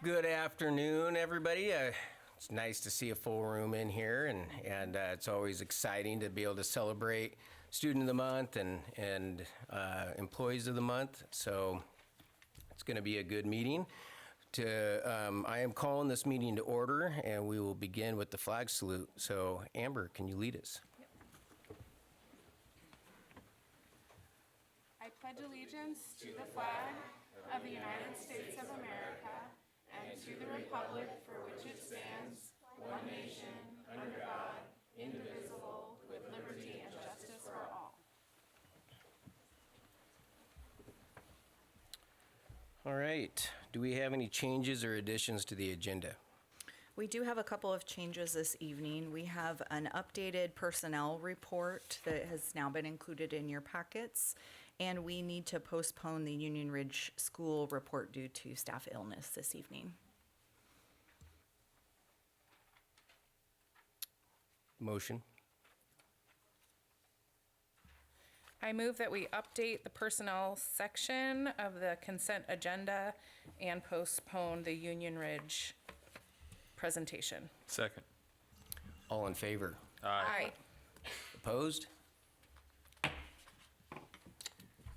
Good afternoon, everybody. It's nice to see a full room in here, and it's always exciting to be able to celebrate Student of the Month and Employees of the Month. So it's going to be a good meeting. I am calling this meeting to order, and we will begin with the flag salute. So, Amber, can you lead us? I pledge allegiance to the flag of the United States of America and to the republic for which it stands, one nation, under God, indivisible, with liberty and justice for all. All right. Do we have any changes or additions to the agenda? We do have a couple of changes this evening. We have an updated personnel report that has now been included in your packets, and we need to postpone the Union Ridge School report due to staff illness this evening. Motion. I move that we update the personnel section of the consent agenda and postpone the Union Ridge presentation. Second. All in favor? Aye. Opposed?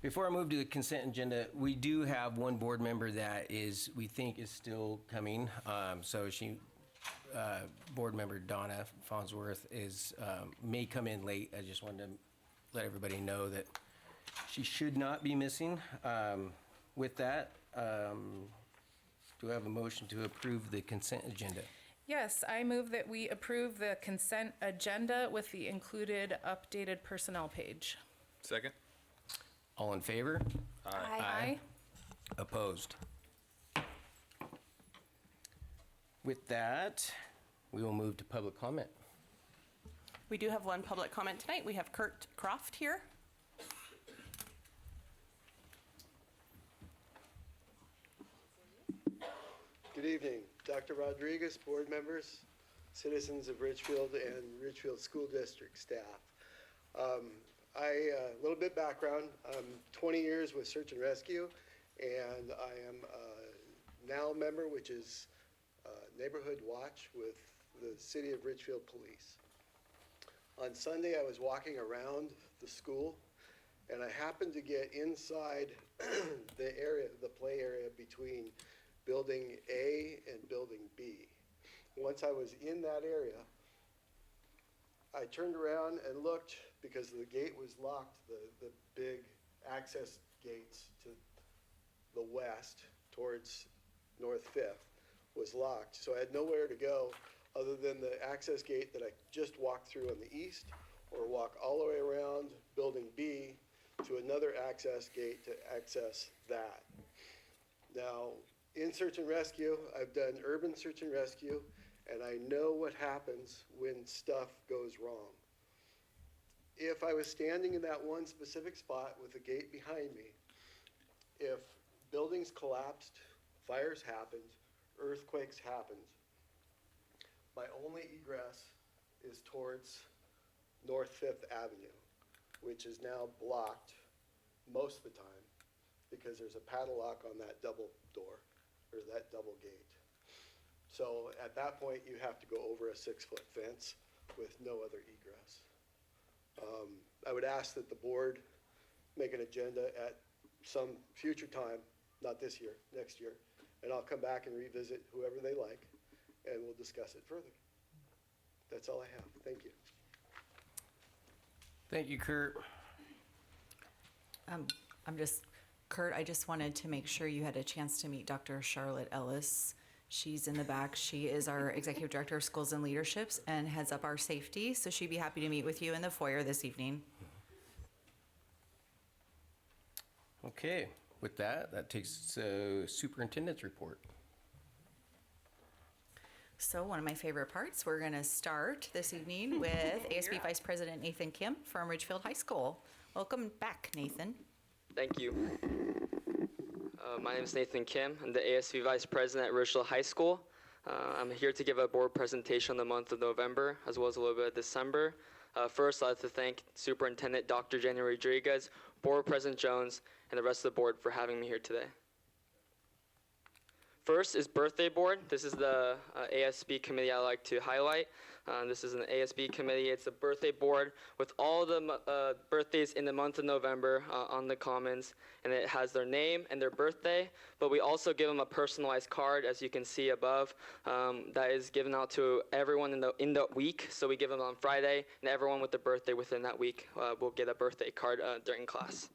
Before I move to the consent agenda, we do have one board member that we think is still coming. Board member Donna Farnsworth may come in late. I just wanted to let everybody know that she should not be missing. With that, do I have a motion to approve the consent agenda? Yes, I move that we approve the consent agenda with the included updated personnel page. Second. All in favor? Aye. Opposed? With that, we will move to public comment. We do have one public comment tonight. We have Kurt Croft here. Good evening, Dr. Rodriguez, board members, citizens of Ridgefield and Ridgefield School District staff. A little bit background, 20 years with Search and Rescue, and I am a now member, which is Neighborhood Watch with the City of Ridgefield Police. On Sunday, I was walking around the school, and I happened to get inside the play area between Building A and Building B. Once I was in that area, I turned around and looked because the gate was locked, the big access gates to the west towards North 5th was locked. So I had nowhere to go other than the access gate that I just walked through on the east, or walk all the way around Building B to another access gate to access that. Now, in search and rescue, I've done urban search and rescue, and I know what happens when stuff goes wrong. If I was standing in that one specific spot with the gate behind me, if buildings collapsed, fires happened, earthquakes happened, my only egress is towards North 5th Avenue, which is now blocked most of the time because there's a padlock on that double door, or that double gate. So at that point, you have to go over a 6-foot fence with no other egress. I would ask that the board make an agenda at some future time, not this year, next year, and I'll come back and revisit whoever they like, and we'll discuss it further. That's all I have. Thank you. Thank you, Kurt. Kurt, I just wanted to make sure you had a chance to meet Dr. Charlotte Ellis. She's in the back. She is our Executive Director of Schools and Leaderships and heads up our safety, so she'd be happy to meet with you in the foyer this evening. Okay, with that takes superintendent's report. So one of my favorite parts, we're going to start this evening with ASB Vice President Nathan Kim from Ridgefield High School. Welcome back, Nathan. Thank you. My name is Nathan Kim. I'm the ASV Vice President at Ridgefield High School. I'm here to give a board presentation on the month of November, as well as a little bit of December. First, I'd like to thank Superintendent Dr. Jenny Rodriguez, Board President Jones, and the rest of the board for having me here today. First is birthday board. This is the ASB committee I like to highlight. This is an ASB committee. It's a birthday board with all the birthdays in the month of November on the Commons, and it has their name and their birthday, but we also give them a personalized card, as you can see above, that is given out to everyone in the week. So we give them on Friday, and everyone with a birthday within that week will get a birthday card during class.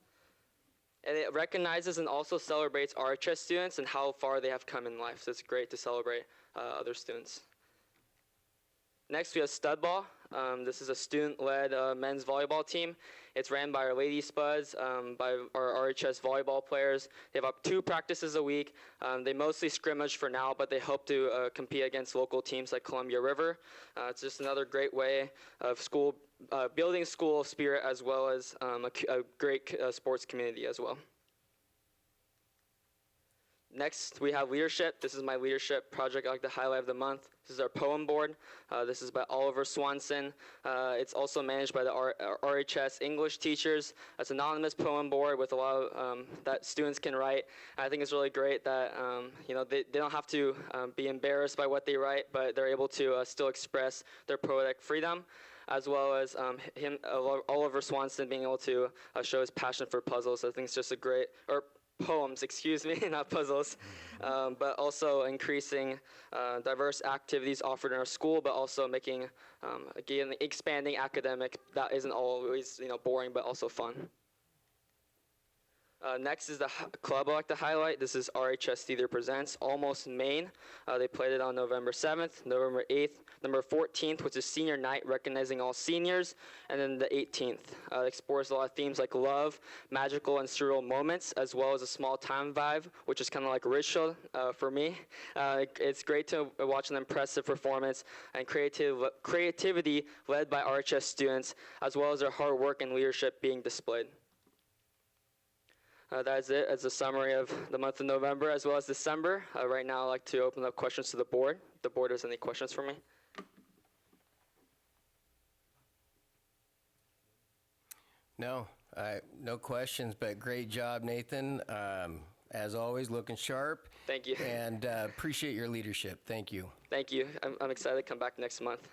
And it recognizes and also celebrates RHS students and how far they have come in life. So it's great to celebrate other students. Next, we have stud ball. This is a student-led men's volleyball team. It's ran by our Lady Spuds, by our RHS volleyball players. They have up 2 practices a week. They mostly scrimmage for now, but they hope to compete against local teams like Columbia River. It's just another great way of building school spirit, as well as a great sports community as well. Next, we have leadership. This is my leadership project I like to highlight of the month. This is our poem board. This is by Oliver Swanson. It's also managed by the RHS English teachers. It's an anonymous poem board with a lot of, that students can write. I think it's really great that they don't have to be embarrassed by what they write, but they're able to still express their poetic freedom, as well as Oliver Swanson being able to show his passion for puzzles. I think it's just a great, poems, excuse me, not puzzles, but also increasing diverse activities offered in our school, but also making, again, expanding academic that isn't always, boring, but also fun. Next is the club I like to highlight. This is RHS Theater Presents, Almost Maine. They played it on November 7th, November 8th, November 14th, which is senior night, recognizing all seniors, and then the 18th. It explores a lot of themes like love, magical and surreal moments, as well as a small time vibe, which is kind of like Ridgefield for me. It's great to watch an impressive performance and creativity led by RHS students, as well as their hard work and leadership being displayed. That is it as a summary of the month of November as well as December. Right now, I'd like to open up questions to the board. If the board has any questions for me. No, no questions, but great job, Nathan. As always, looking sharp. Thank you. And appreciate your leadership. Thank you. Thank you. I'm excited to come back next month.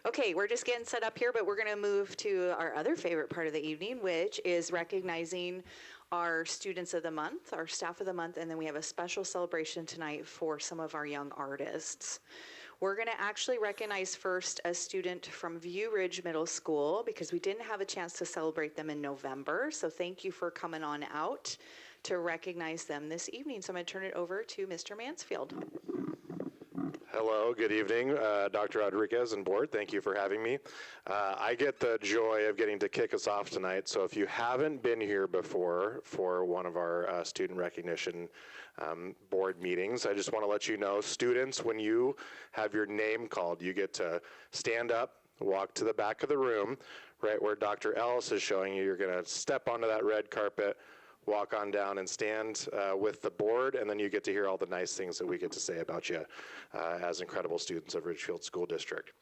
Okay, we're just getting set up here, but we're going to move to our other favorite part of the evening, which is recognizing our students of the month, our staff of the month, and then we have a special celebration tonight for some of our young artists. We're going to actually recognize first a student from View Ridge Middle School because we didn't have a chance to celebrate them in November, so thank you for coming on out to recognize them this evening. So I'm going to turn it over to Mr. Mansfield. Hello, good evening, Dr. Rodriguez and board. Thank you for having me. I get the joy of getting to kick us off tonight. So if you haven't been here before for one of our student recognition board meetings, I just want to let you know, students, when you have your name called, you get to stand up, walk to the back of the room, right where Dr. Ellis is showing you. You're going to step onto that red carpet, walk on down and stand with the board, and then you get to hear all the nice things that we get to say about you as incredible students of Ridgefield School District.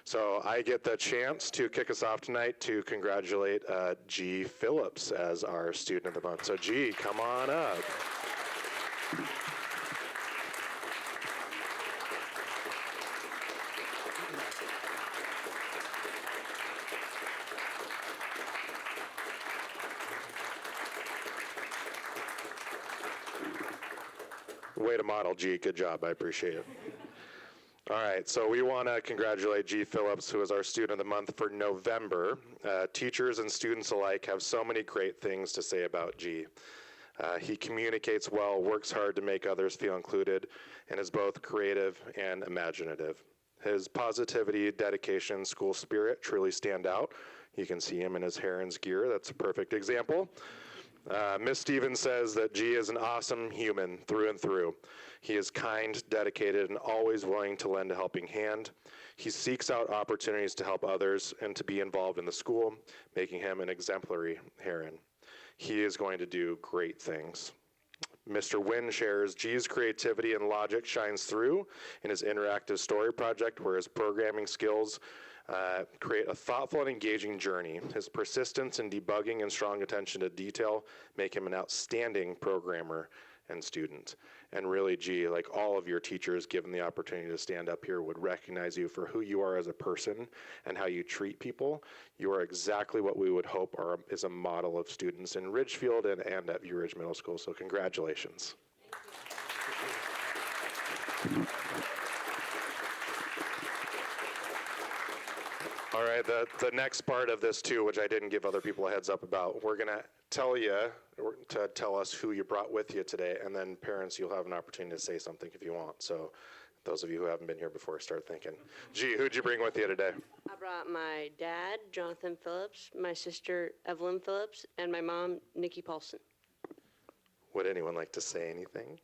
So I get the chance to kick us off tonight to congratulate G. Phillips as our student of the month. So G, come on up. Way to model, G. Good job. I appreciate it. All right, so we want to congratulate G. Phillips, who is our student of the month for November. Teachers and students alike have so many great things to say about G. He communicates well, works hard to make others feel included, and is both creative and imaginative. His positivity, dedication, school spirit truly stand out. You can see him in his Heron's gear. That's a perfect example. Miss Stevens says that G is an awesome human through and through. He is kind, dedicated, and always willing to lend a helping hand. He seeks out opportunities to help others and to be involved in the school, making him an exemplary Heron. He is going to do great things. Mr. Wynn shares G's creativity and logic shines through in his interactive story project, where his programming skills create a thoughtful and engaging journey. His persistence in debugging and strong attention to detail make him an outstanding programmer and student. And really, G, like all of your teachers, given the opportunity to stand up here, would recognize you for who you are as a person and how you treat people. You are exactly what we would hope is a model of students in Ridgefield and at View Ridge Middle School, so congratulations. All right, the next part of this too, which I didn't give other people a heads up about, we're gonna tell you to tell us who you brought with you today, and then parents, you'll have an opportunity to say something if you want. So those of you who haven't been here before, start thinking. Gee, who'd you bring with you today? I brought my dad, Jonathan Phillips, my sister, Evelyn Phillips, and my mom, Nikki Paulson. Would anyone like to say anything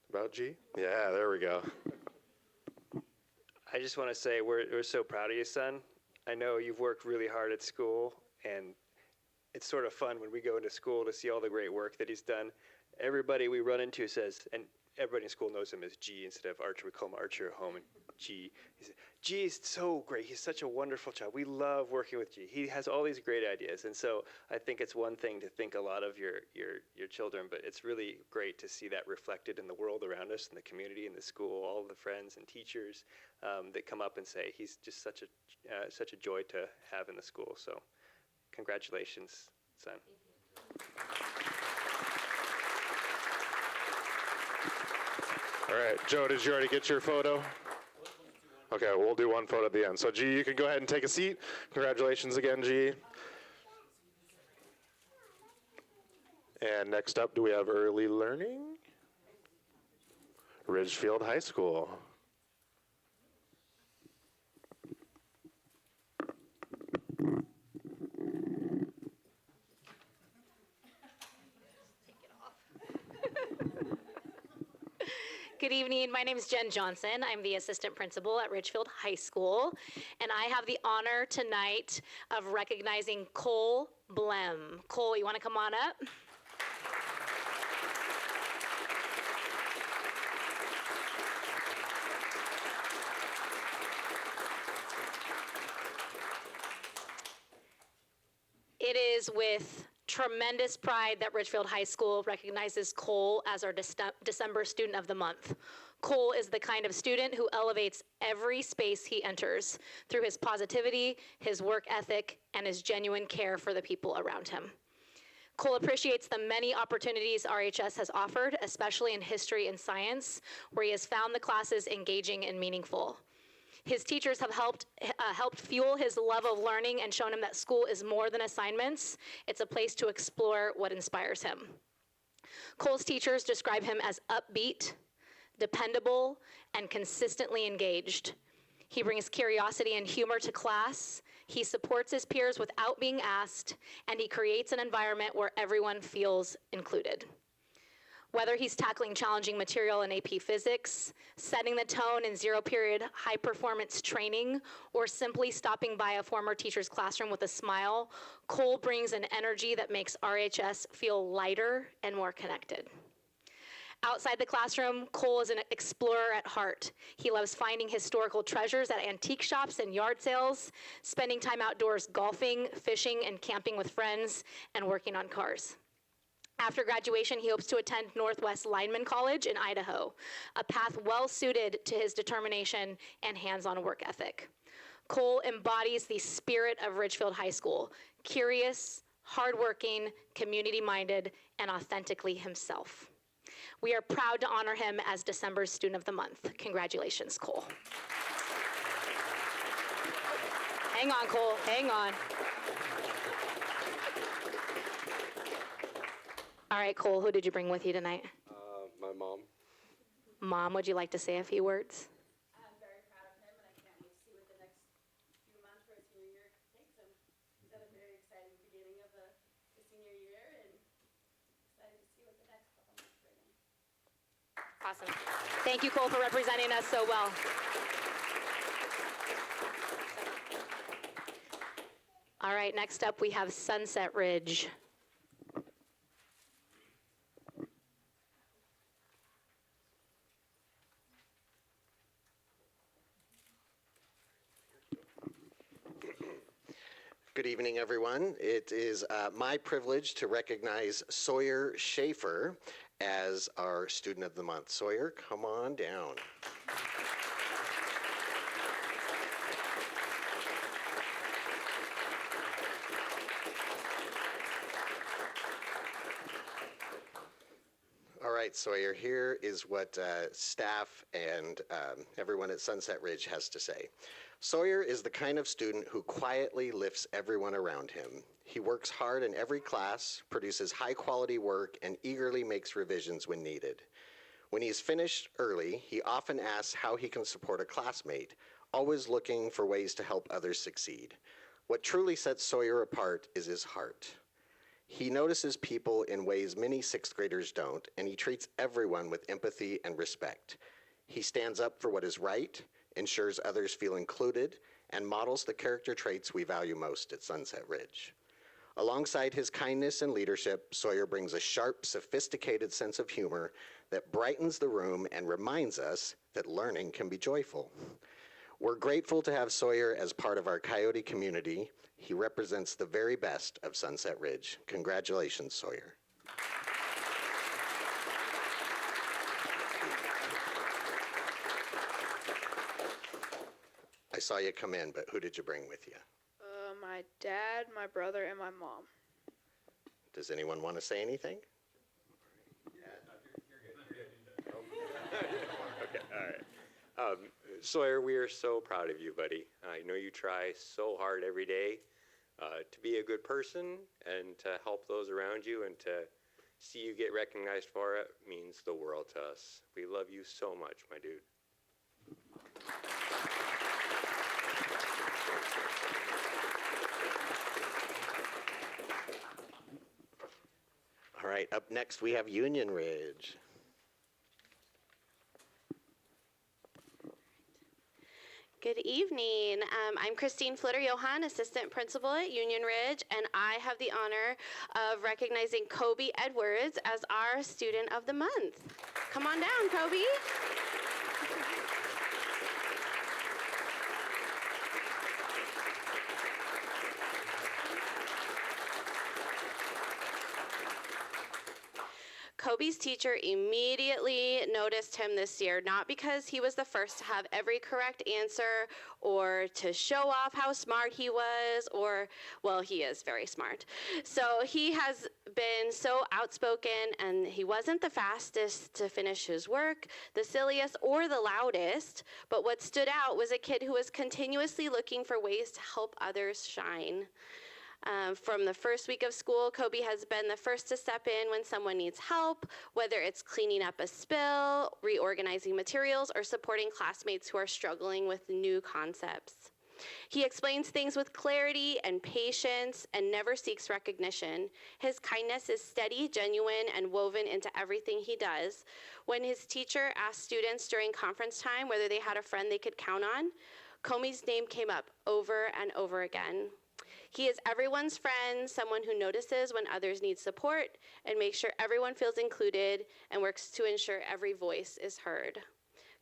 about G? Yeah, there we go. I just want to say we're so proud of you, son. I know you've worked really hard at school, and it's sort of fun when we go into school to see all the great work that he's done. Everybody we run into says, and everybody in school knows him as G instead of Archer. We call him Archer at home, and G. G is so great. He's such a wonderful child. We love working with G. He has all these great ideas, and so I think it's one thing to think a lot of your children, but it's really great to see that reflected in the world around us, in the community, in the school, all the friends and teachers that come up and say he's just such a joy to have in the school. So, congratulations, son. All right, Joe, did you already get your photo? Okay, we'll do one photo at the end. So, G, you can go ahead and take a seat. Congratulations again, G. And next up, do we have early learning? Ridgefield High School. Good evening. My name is Jen Johnson. I'm the assistant principal at Ridgefield High School, and I have the honor tonight of recognizing Cole Blem. Cole, you want to come on up? It is with tremendous pride that Ridgefield High School recognizes Cole as our December Student of the Month. Cole is the kind of student who elevates every space he enters through his positivity, his work ethic, and his genuine care for the people around him. Cole appreciates the many opportunities RHS has offered, especially in history and science, where he has found the classes engaging and meaningful. His teachers have helped fuel his love of learning and shown him that school is more than assignments. It's a place to explore what inspires him. Cole's teachers describe him as upbeat, dependable, and consistently engaged. He brings curiosity and humor to class. He supports his peers without being asked, and he creates an environment where everyone feels included. Whether he's tackling challenging material in AP Physics, setting the tone in zero-period high-performance training, or simply stopping by a former teacher's classroom with a smile, Cole brings an energy that makes RHS feel lighter and more connected. Outside the classroom, Cole is an explorer at heart. He loves finding historical treasures at antique shops and yard sales, spending time outdoors golfing, fishing, and camping with friends, and working on cars. After graduation, he hopes to attend Northwest Lineman College in Idaho, a path well suited to his determination and hands-on work ethic. Cole embodies the spirit of Ridgefield High School, curious, hardworking, community-minded, and authentically himself. We are proud to honor him as December's Student of the Month. Congratulations, Cole. Hang on, Cole, hang on. All right, Cole, who did you bring with you tonight? My mom. Mom, would you like to say a few words? I'm very proud of him, and I can't wait to see what the next few months for his senior year takes him. He's had a very exciting beginning of the senior year, and Awesome. Thank you, Cole, for representing us so well. All right, next up we have Sunset Ridge. Good evening, everyone. It is my privilege to recognize Sawyer Schaefer as our Student of the Month. Sawyer, come on down. All right, Sawyer, here is what staff and everyone at Sunset Ridge has to say. Sawyer is the kind of student who quietly lifts everyone around him. He works hard in every class, produces high-quality work, and eagerly makes revisions when needed. When he's finished early, he often asks how he can support a classmate, always looking for ways to help others succeed. What truly sets Sawyer apart is his heart. He notices people in ways many sixth graders don't, and he treats everyone with empathy and respect. He stands up for what is right, ensures others feel included, and models the character traits we value most at Sunset Ridge. Alongside his kindness and leadership, Sawyer brings a sharp, sophisticated sense of humor that brightens the room and reminds us that learning can be joyful. We're grateful to have Sawyer as part of our Coyote community. He represents the very best of Sunset Ridge. Congratulations, Sawyer. I saw you come in, but who did you bring with you? My dad, my brother, and my mom. Does anyone want to say anything? Okay, all right. Sawyer, we are so proud of you, buddy. I know you try so hard every day to be a good person and to help those around you, and to see you get recognized for it means the world to us. We love you so much, my dude. All right, up next we have Union Ridge. Good evening. I'm Christine Flitter-Johann, Assistant Principal at Union Ridge, and I have the honor of recognizing Kobe Edwards as our Student of the Month. Come on down, Kobe. Kobe's teacher immediately noticed him this year, not because he was the first to have every correct answer or to show off how smart he was, or, well, he is very smart. So he has been so outspoken, and he wasn't the fastest to finish his work, the silliest, or the loudest, but what stood out was a kid who was continuously looking for ways to help others shine. From the first week of school, Kobe has been the first to step in when someone needs help, whether it's cleaning up a spill, reorganizing materials, or supporting classmates who are struggling with new concepts. He explains things with clarity and patience and never seeks recognition. His kindness is steady, genuine, and woven into everything he does. When his teacher asked students during conference time whether they had a friend they could count on, Kobe's name came up over and over again. He is everyone's friend, someone who notices when others need support and makes sure everyone feels included and works to ensure every voice is heard.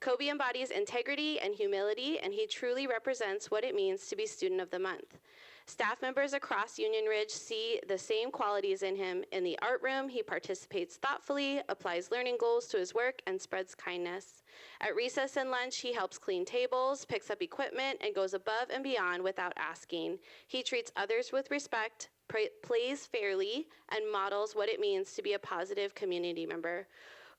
Kobe embodies integrity and humility, and he truly represents what it means to be Student of the Month. Staff members across Union Ridge see the same qualities in him. In the art room, he participates thoughtfully, applies learning goals to his work, and spreads kindness. At recess and lunch, he helps clean tables, picks up equipment, and goes above and beyond without asking. He treats others with respect, plays fairly, and models what it means to be a positive community member.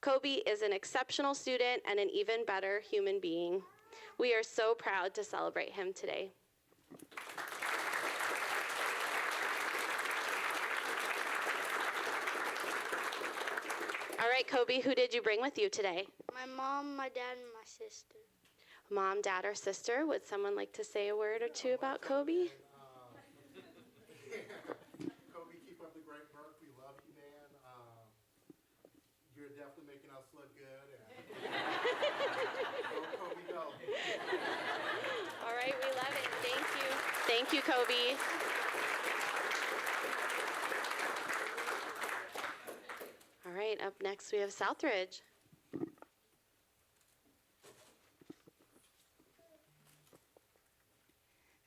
Kobe is an exceptional student and an even better human being. We are so proud to celebrate him today. All right, Kobe, who did you bring with you today? My mom, my dad, and my sister. Mom, dad, or sister? Would someone like to say a word or two about Kobe? Kobe, keep up the great work. We love you, man. You're definitely making us look good. And Thank you, Kobe. All right, up next we have Southridge.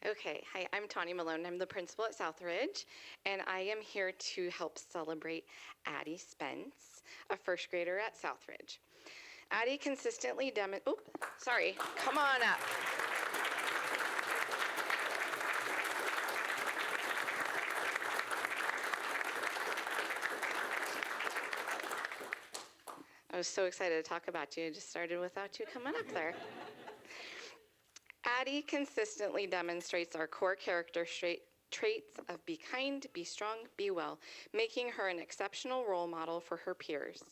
Okay, hi, I'm Tawny Malone. I'm the principal at Southridge, and I am here to help celebrate Addie Spence, a first grader at Southridge. Addie consistently come on up. I was so excited to talk about you. I just started without you coming up there. Addie consistently demonstrates our core character traits of be kind, be strong, be well, making her an exceptional role model for her peers.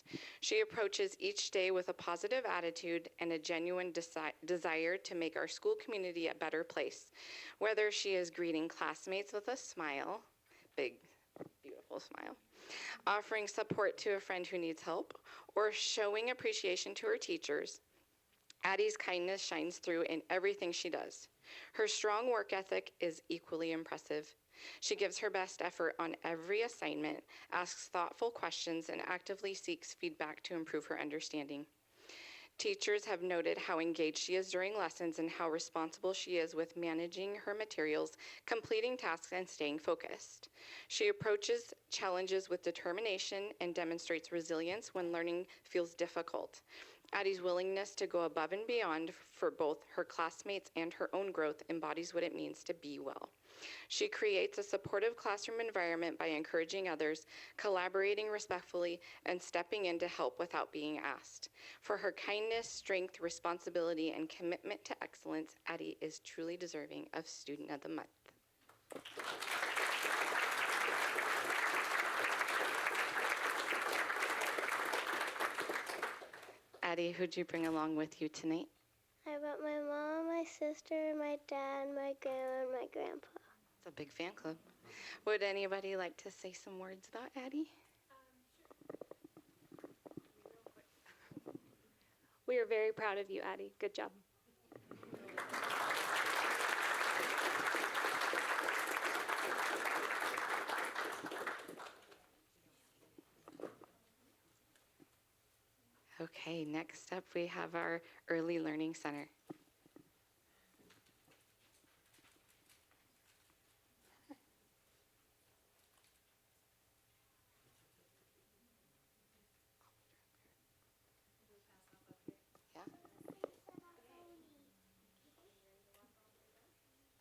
She approaches each day with a positive attitude and a genuine desire to make our school community a better place. Whether she is greeting classmates with a smile, big, beautiful smile, offering support to a friend who needs help, or showing appreciation to her teachers, Addie's kindness shines through in everything she does. Her strong work ethic is equally impressive. She gives her best effort on every assignment, asks thoughtful questions, and actively seeks feedback to improve her understanding. Teachers have noted how engaged she is during lessons and how responsible she is with managing her materials, completing tasks, and staying focused. She approaches challenges with determination and demonstrates resilience when learning feels difficult. Addie's willingness to go above and beyond for both her classmates and her own growth embodies what it means to be well. She creates a supportive classroom environment by encouraging others, collaborating respectfully, and stepping in to help without being asked. For her kindness, strength, responsibility, and commitment to excellence, Addie is truly deserving of Student of the Month. Addie, who'd you bring along with you tonight? I brought my mom, my sister, my dad, my grandma, and my grandpa. It's a big fan club. Would anybody like to say some words about Addie? We are very proud of you, Addie. Good job. Okay, next up we have our Early Learning Center.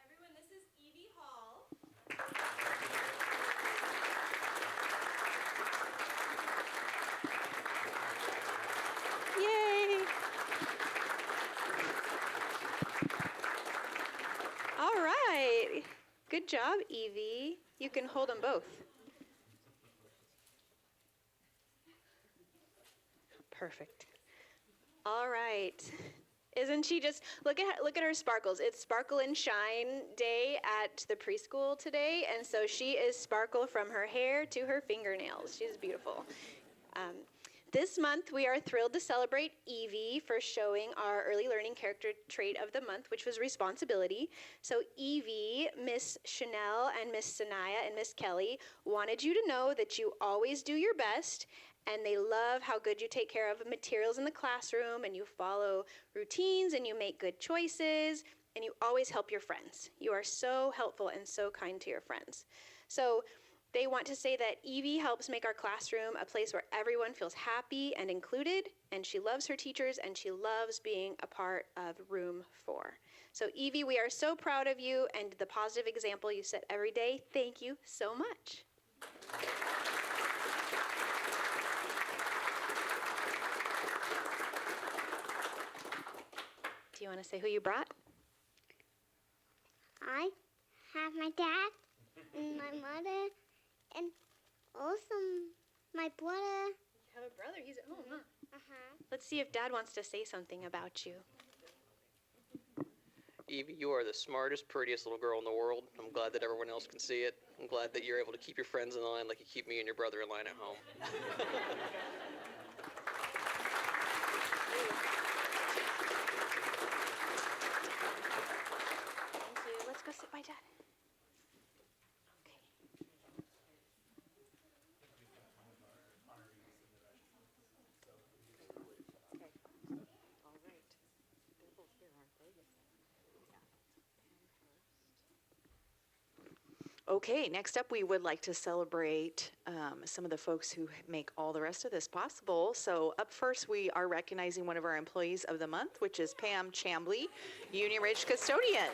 Everyone, this is Evie Hall. Yay! All right. Good job, Evie. You can hold them both. Perfect. All right. Isn't she just, look at her sparkles. It's Sparkle and Shine Day at the preschool today, and so she is sparkle from her hair to her fingernails. She's beautiful. This month, we are thrilled to celebrate Evie for showing our early learning character trait of the month, which was responsibility. So Evie, Miss Chanel, and Miss Sanaya, and Miss Kelly wanted you to know that you always do your best, and they love how good you take care of materials in the classroom, and you follow routines, and you make good choices, and you always help your friends. You are so helpful and so kind to your friends. So they want to say that Evie helps make our classroom a place where everyone feels happy and included, and she loves her teachers, and she loves being a part of Room 4. So Evie, we are so proud of you and the positive example you set every day. Thank you so much. Do you want to say who you brought? I have my dad and my mother and also my brother. You have a brother. He's at home, huh? Uh-huh. Let's see if Dad wants to say something about you. Evie, you are the smartest, prettiest little girl in the world. I'm glad that everyone else can see it. I'm glad that you're able to keep your friends in line like you keep me and your brother in line at home. Thank you. Let's go sit by Dad. Okay, next up, we would like to celebrate some of the folks who make all the rest of this possible. So up first, we are recognizing one of our employees of the month, which is Pam Chambly, Union Ridge custodian.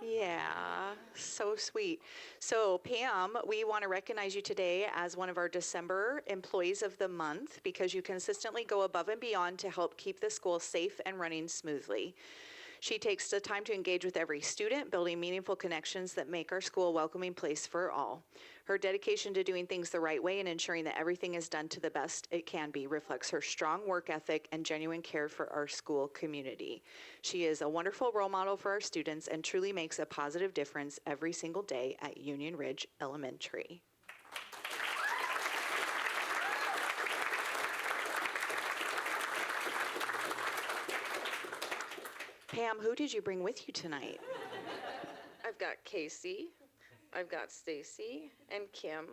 Yeah, so sweet. So Pam, we want to recognize you today as one of our December Employees of the Month because you consistently go above and beyond to help keep the school safe and running smoothly. She takes the time to engage with every student, building meaningful connections that make our school a welcoming place for all. Her dedication to doing things the right way and ensuring that everything is done to the best it can be reflects her strong work ethic and genuine care for our school community. She is a wonderful role model for our students and truly makes a positive difference every single day at Union Ridge Elementary. Pam, who did you bring with you tonight? I've got Casey, I've got Stacy, and Kim,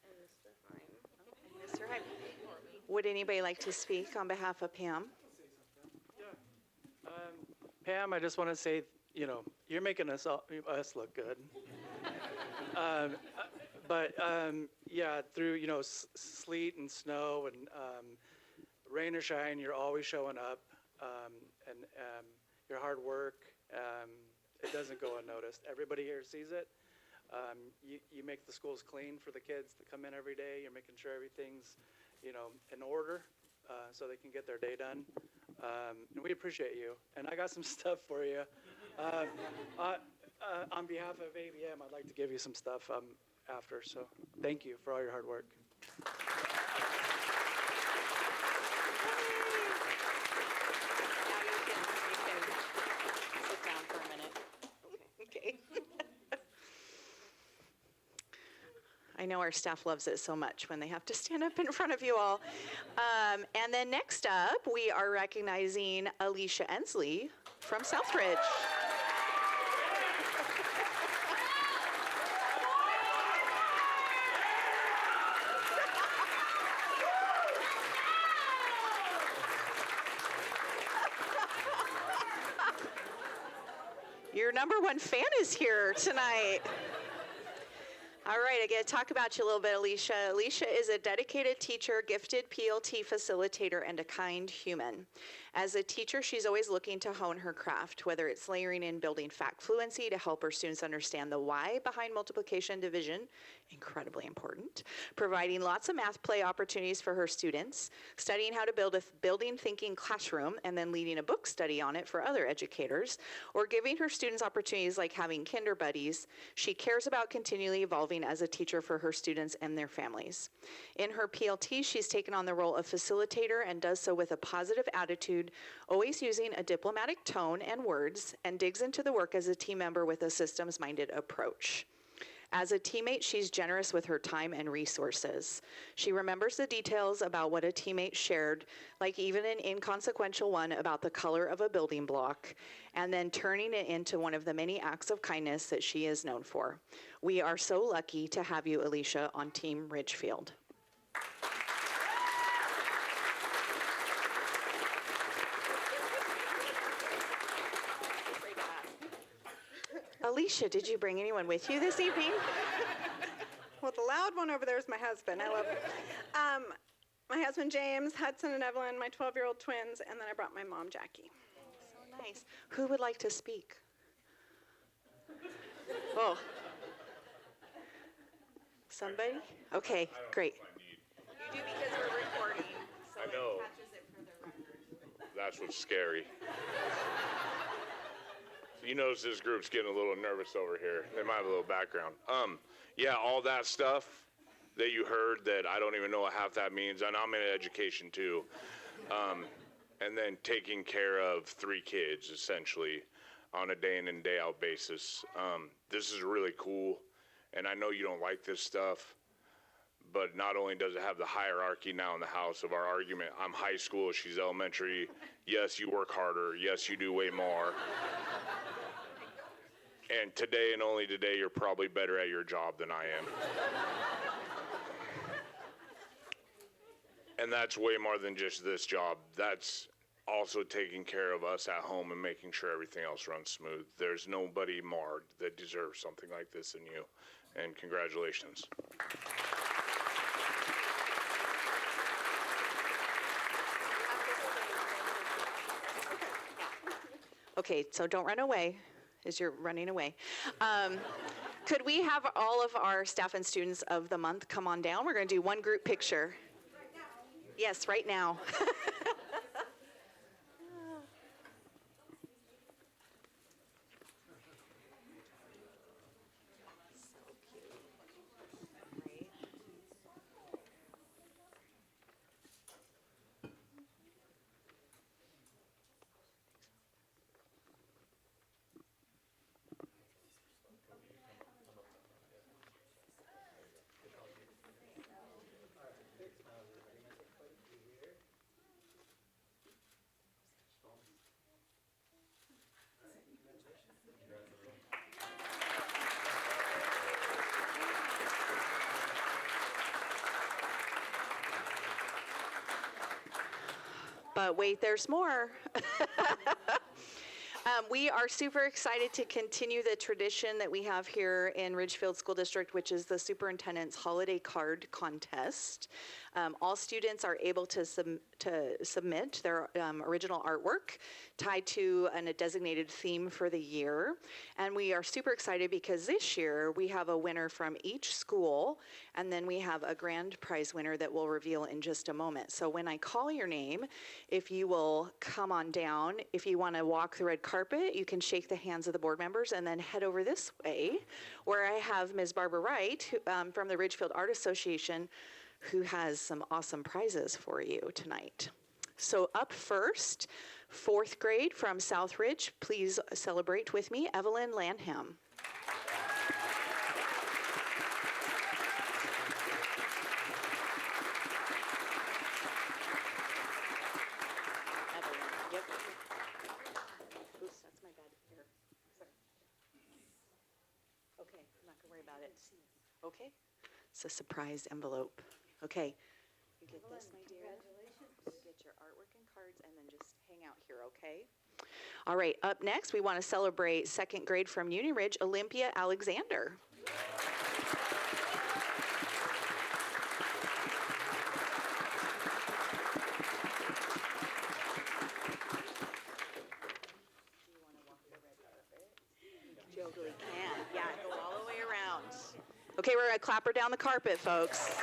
and Mr. Heim. Mr. Heim. Would anybody like to speak on behalf of Pam? Pam, I just want to say, you're making us look good. Yeah, through, sleet and snow and rain or shine, you're always showing up. And your hard work, it doesn't go unnoticed. Everybody here sees it. You make the schools clean for the kids that come in every day. You're making sure everything's, in order so they can get their day done. And we appreciate you. And I got some stuff for you. On behalf of ABM, I'd like to give you some stuff after. So thank you for all your hard work. I know our staff loves it so much when they have to stand up in front of you all. And then next up, we are recognizing Alicia Ensley from Southridge. Your number one fan is here tonight. All right, I get to talk about you a little bit, Alicia. Alicia is a dedicated teacher, gifted PLT facilitator, and a kind human. As a teacher, she's always looking to hone her craft, whether it's layering in building fact fluency to help her students understand the why behind multiplication and division, incredibly important, providing lots of math play opportunities for her students, studying how to build a building thinking classroom, and then leading a book study on it for other educators, or giving her students opportunities like having kinder buddies. She cares about continually evolving as a teacher for her students and their families. In her PLT, she's taken on the role of facilitator and does so with a positive attitude, always using a diplomatic tone and words, and digs into the work as a team member with a systems-minded approach. As a teammate, she's generous with her time and resources. She remembers the details about what a teammate shared, like even an inconsequential one about the color of a building block, and then turning it into one of the many acts of kindness that she is known for. We are so lucky to have you, Alicia, on Team Ridgefield. Alicia, did you bring anyone with you this evening? Well, the loud one over there is my husband. I love him. My husband, James, Hudson, and Evelyn, my 12-year-old twins, and then I brought my mom, Jackie. So nice. Who would like to speak? Oh. Somebody? Okay, great. You do because we're recording, so I know. it catches it for the record. That's what's scary. So you notice this group's getting a little nervous over here. They might have a little background. Yeah, all that stuff that you heard that I don't even know what half that means, and I'm in education too. And then taking care of 3 kids, essentially, on a day in and day out basis. This is really cool, and I know you don't like this stuff, but not only does it have the hierarchy now in the house of our argument, I'm high school, she's elementary. Yes, you work harder. Yes, you do way more. And today and only today, you're probably better at your job than I am. And that's way more than just this job. That's also taking care of us at home and making sure everything else runs smooth. There's nobody more that deserves something like this than you. And congratulations. Okay, so don't run away as you're running away. Could we have all of our staff and students of the month come on down? We're going to do one group picture. Yes, right now. But wait, there's more. We are super excited to continue the tradition that we have here in Ridgefield School District, which is the Superintendent's Holiday Card Contest. All students are able to submit their original artwork tied to a designated theme for the year. And we are super excited because this year we have a winner from each school, and then we have a grand prize winner that we'll reveal in just a moment. So when I call your name, if you will come on down, if you want to walk the red carpet, you can shake the hands of the board members and then head over this way, where I have Ms. Barbara Wright from the Ridgefield Art Association, who has some awesome prizes for you tonight. So up first, 4th grade from Southridge, please celebrate with me, Evelyn Lanham. Evelyn, yep. Oops, that's my bad. Here. Sorry. Okay, I'm not gonna worry about it. Okay, it's a surprise envelope. Okay, you get this, my dear. You get your artwork and cards, and then just hang out here, okay? All right, up next, we want to celebrate 2nd grade from Union Ridge, Olympia Alexander. You totally can. Yeah, go all the way around. Okay, we're going to clap her down the carpet, folks.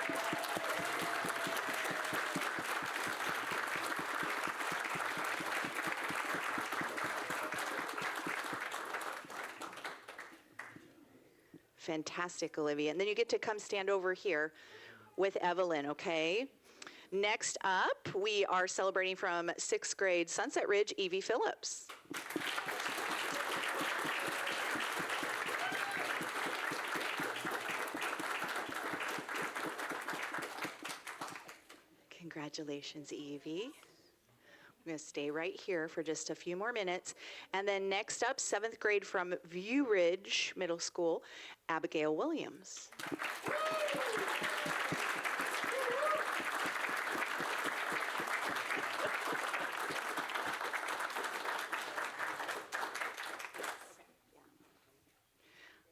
Fantastic, Olivia. And then you get to come stand over here with Evelyn, okay? Next up, we are celebrating from 6th grade, Sunset Ridge, Evie Phillips. Congratulations, Evie. I'm going to stay right here for just a few more minutes. And then next up, 7th grade from View Ridge Middle School, Abigail Williams.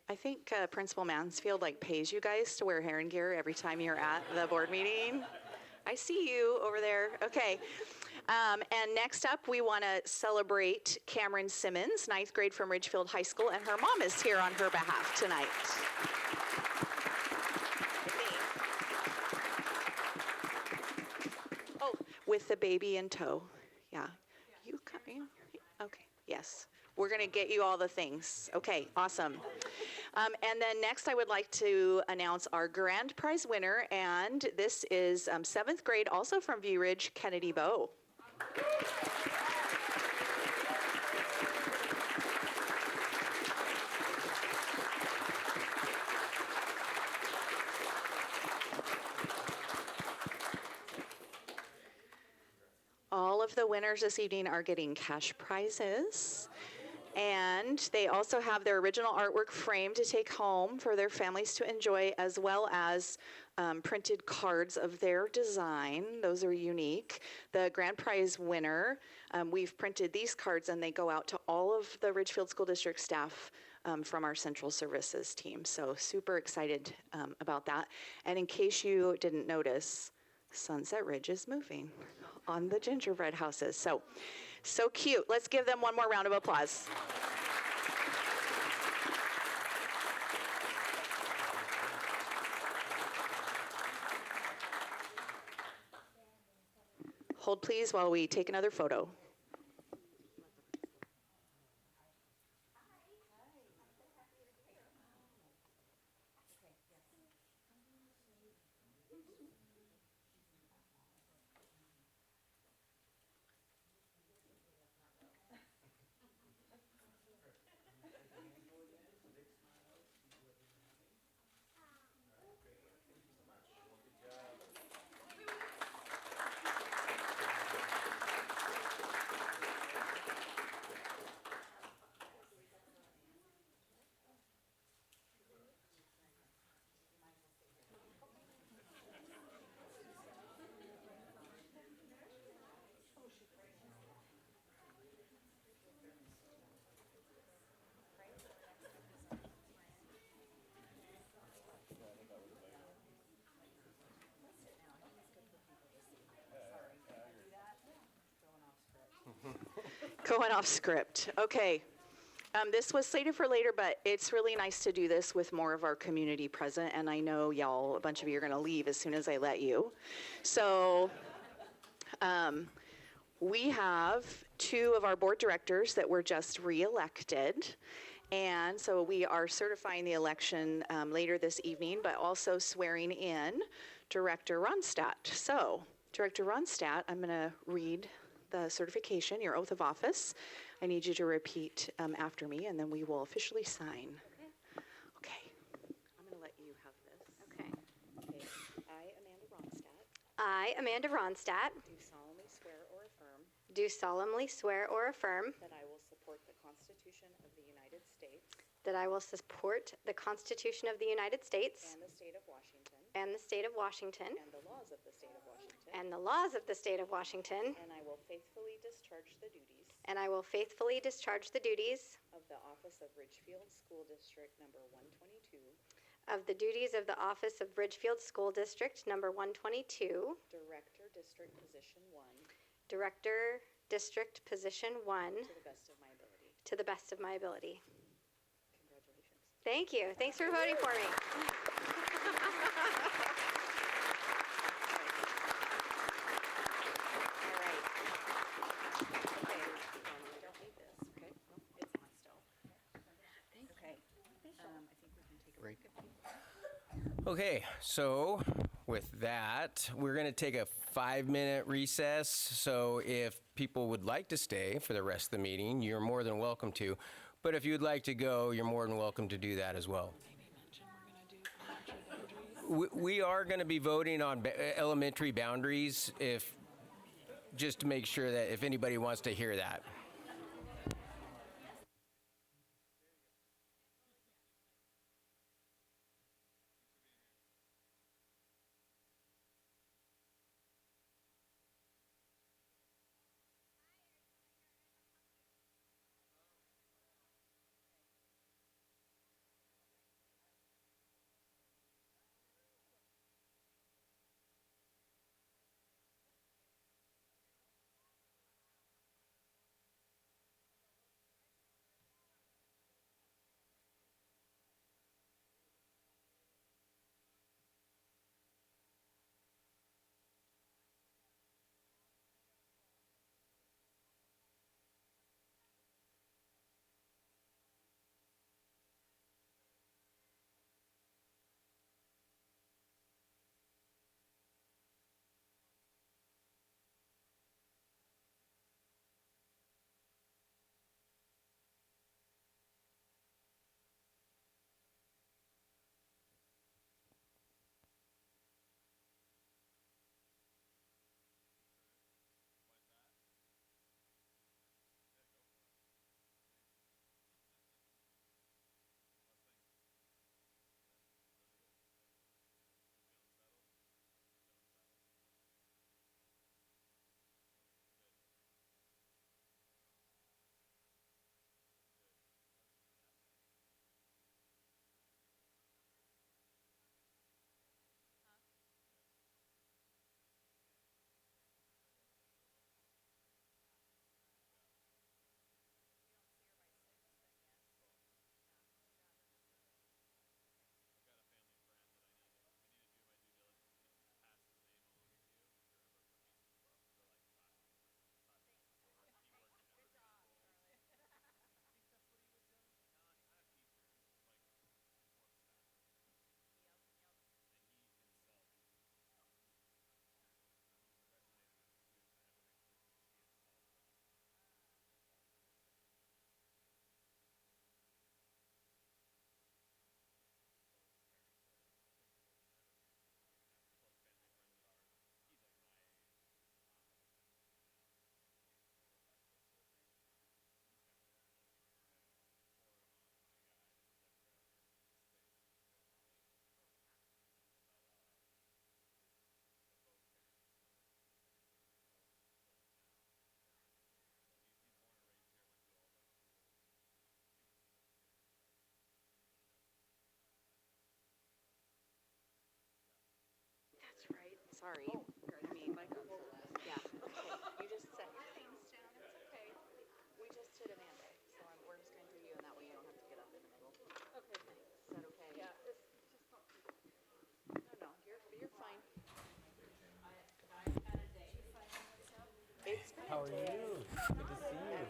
I think Principal Mansfield pays you guys to wear hair and gear every time you're at the board meeting. I see you over there. Okay. And next up, we want to celebrate Cameron Simmons, 9th grade from Ridgefield High School, and her mom is here on her behalf tonight. Oh, with the baby in tow. Yeah. You coming? Okay. Yes. We're going to get you all the things. Okay, awesome. And then next, I would like to announce our grand prize winner, and this is 7th grade, also from View Ridge, Kennedy Bowe. of the winners this evening are getting cash prizes. And they also have their original artwork framed to take home for their families to enjoy, as well as printed cards of their design. Those are unique. The grand prize winner, we've printed these cards and they go out to all of the Ridgefield School District staff from our central services team. So super excited about that. And in case you didn't notice, Sunset Ridge is moving on the gingerbread houses. So cute. Let's give them one more round of applause. Hold please while we take another photo. Going off script. Okay. This was slated for later, but it's really nice to do this with more of our community present. And I know y'all, a bunch of you are going to leave as soon as I let you. So we have two of our board directors that were just reelected. And so we are certifying the election later this evening, but also swearing in Director Ronstadt. So, Director Ronstadt, I'm going to read the certification, your oath of office. I need you to repeat after me, and then we will officially sign. Okay. I'm going to let you have this. Okay. Okay. I, Amanda Ronstadt, I, Amanda Ronstadt, do solemnly swear or affirm do solemnly swear or affirm that I will support the Constitution of the United States that I will support the Constitution of the United States and the state of Washington and the state of Washington and the laws of the state of Washington, and the laws of the state of Washington, and I will faithfully discharge the duties and I will faithfully discharge the duties of the office of Ridgefield School District number 122, of the duties of the office of Ridgefield School District number 122, Director District Position 1, Director District Position 1, to the best of my ability. to the best of my ability. Congratulations. Thank you. Thanks for voting for me. All right. Okay. Don't need this, okay? Nope, it's on still. Okay. I think we can take a break. Okay, so with that, we're going to take a 5-minute recess. So if people would like to stay for the rest of the meeting, you're more than welcome to. But if you'd like to go, you're more than welcome to do that as well. We are going to be voting on elementary boundaries, just to make sure that if anybody wants to hear that. sorry. I mean, yeah, okay. You just set your things down, it's okay. We just did Amanda, so we're just gonna do you, and that way you don't have to get up in the middle. Okay, thanks. Is that okay? Yeah, it's just not. No, you're fine. It's been How a are day. you? Good to see you.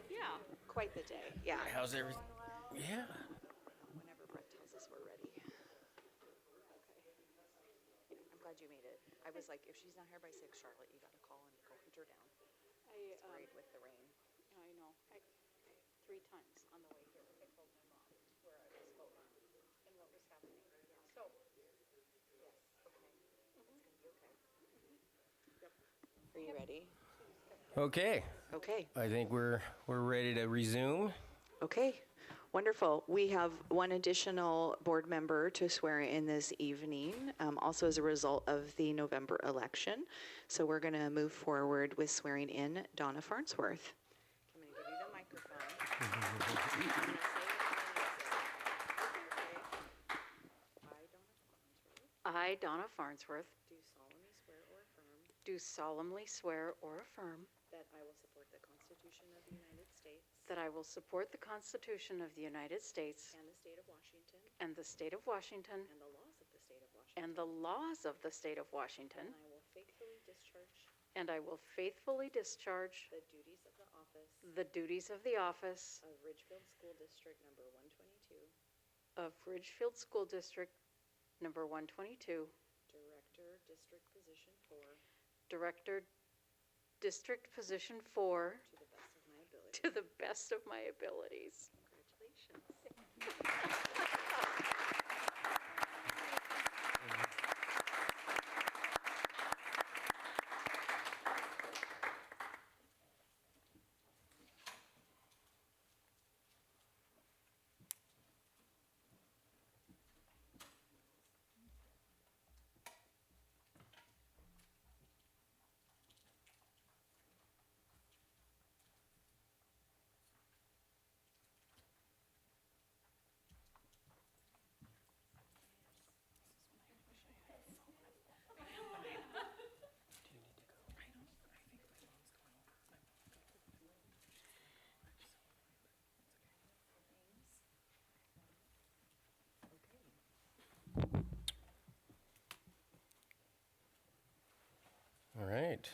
Yeah, quite the day, yeah. How's everything? Yeah. Whenever Brett tells us we're ready. Okay. I'm glad you made it. I was like, if she's not here by 6, Charlotte, you gotta call and go hunt her down. It's worried with the rain. I know. 3 times on the way here, I told my mom where I was going and what was happening. So, Yes, okay. It's gonna be okay. Are you ready? Okay. Okay. I think we're ready to resume. Okay, wonderful. We have one additional board member to swear in this evening, also as a result of the November election. So we're going to move forward with swearing in Donna Farnsworth. I'm going to give you the microphone. I, Donna Farnsworth, Do solemnly swear or affirm do solemnly swear or affirm that I will support the Constitution of the United States that I will support the Constitution of the United States and the state of Washington and the state of Washington and the laws of the state of Washington. and the laws of the state of Washington, And I will faithfully discharge and I will faithfully discharge the duties of the office the duties of the office of Ridgefield School District Number 122, of Ridgefield School District Number 122, Director, District Position 4, Director, District Position 4, to the best of my ability. to the best of my abilities. Congratulations. All right.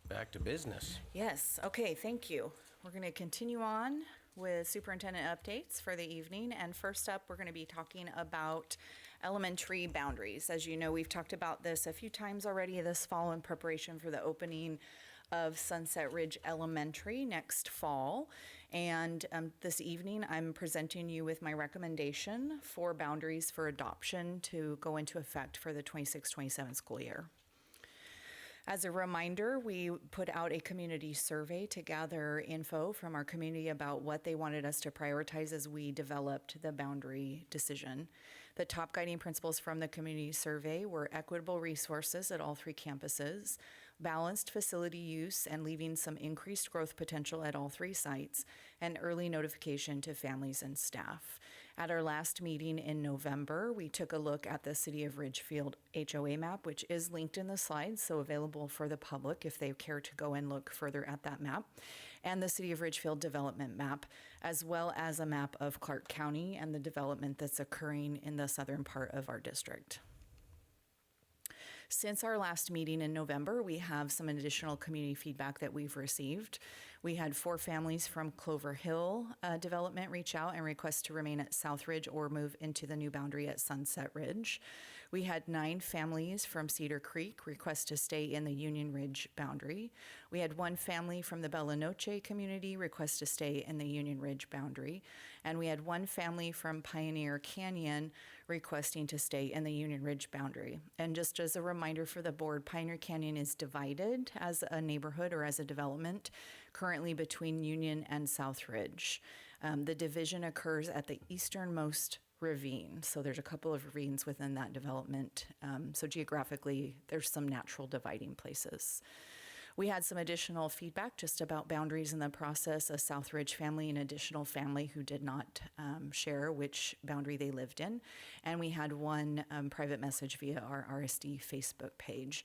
Back to business. Yes, okay, thank you. We're going to continue on with superintendent updates for the evening. And first up, we're going to be talking about elementary boundaries. As you know, we've talked about this a few times already this fall in preparation for the opening of Sunset Ridge Elementary next fall. And this evening, I'm presenting you with my recommendation for boundaries for adoption to go into effect for the 26-27 school year. As a reminder, we put out a community survey to gather info from our community about what they wanted us to prioritize as we developed the boundary decision. The top guiding principles from the community survey were equitable resources at all 3 campuses, balanced facility use and leaving some increased growth potential at all 3 sites, and early notification to families and staff. At our last meeting in November, we took a look at the City of Ridgefield HOA map, which is linked in the slides, so available for the public if they care to go and look further at that map, and the City of Ridgefield development map, as well as a map of Clark County and the development that's occurring in the southern part of our district. Since our last meeting in November, we have some additional community feedback that we've received. We had 4 families from Clover Hill Development reach out and request to remain at South Ridge or move into the new boundary at Sunset Ridge. We had 9 families from Cedar Creek request to stay in the Union Ridge boundary. We had 1 family from the Bella Noche community request to stay in the Union Ridge boundary. And we had 1 family from Pioneer Canyon requesting to stay in the Union Ridge boundary. And just as a reminder for the board, Pioneer Canyon is divided as a neighborhood or as a development currently between Union and South Ridge. The division occurs at the easternmost ravine. So there's a couple of ravines within that development. So geographically, there's some natural dividing places. We had some additional feedback just about boundaries in the process. A South Ridge family, an additional family who did not share which boundary they lived in. And we had one private message via our RSD Facebook page.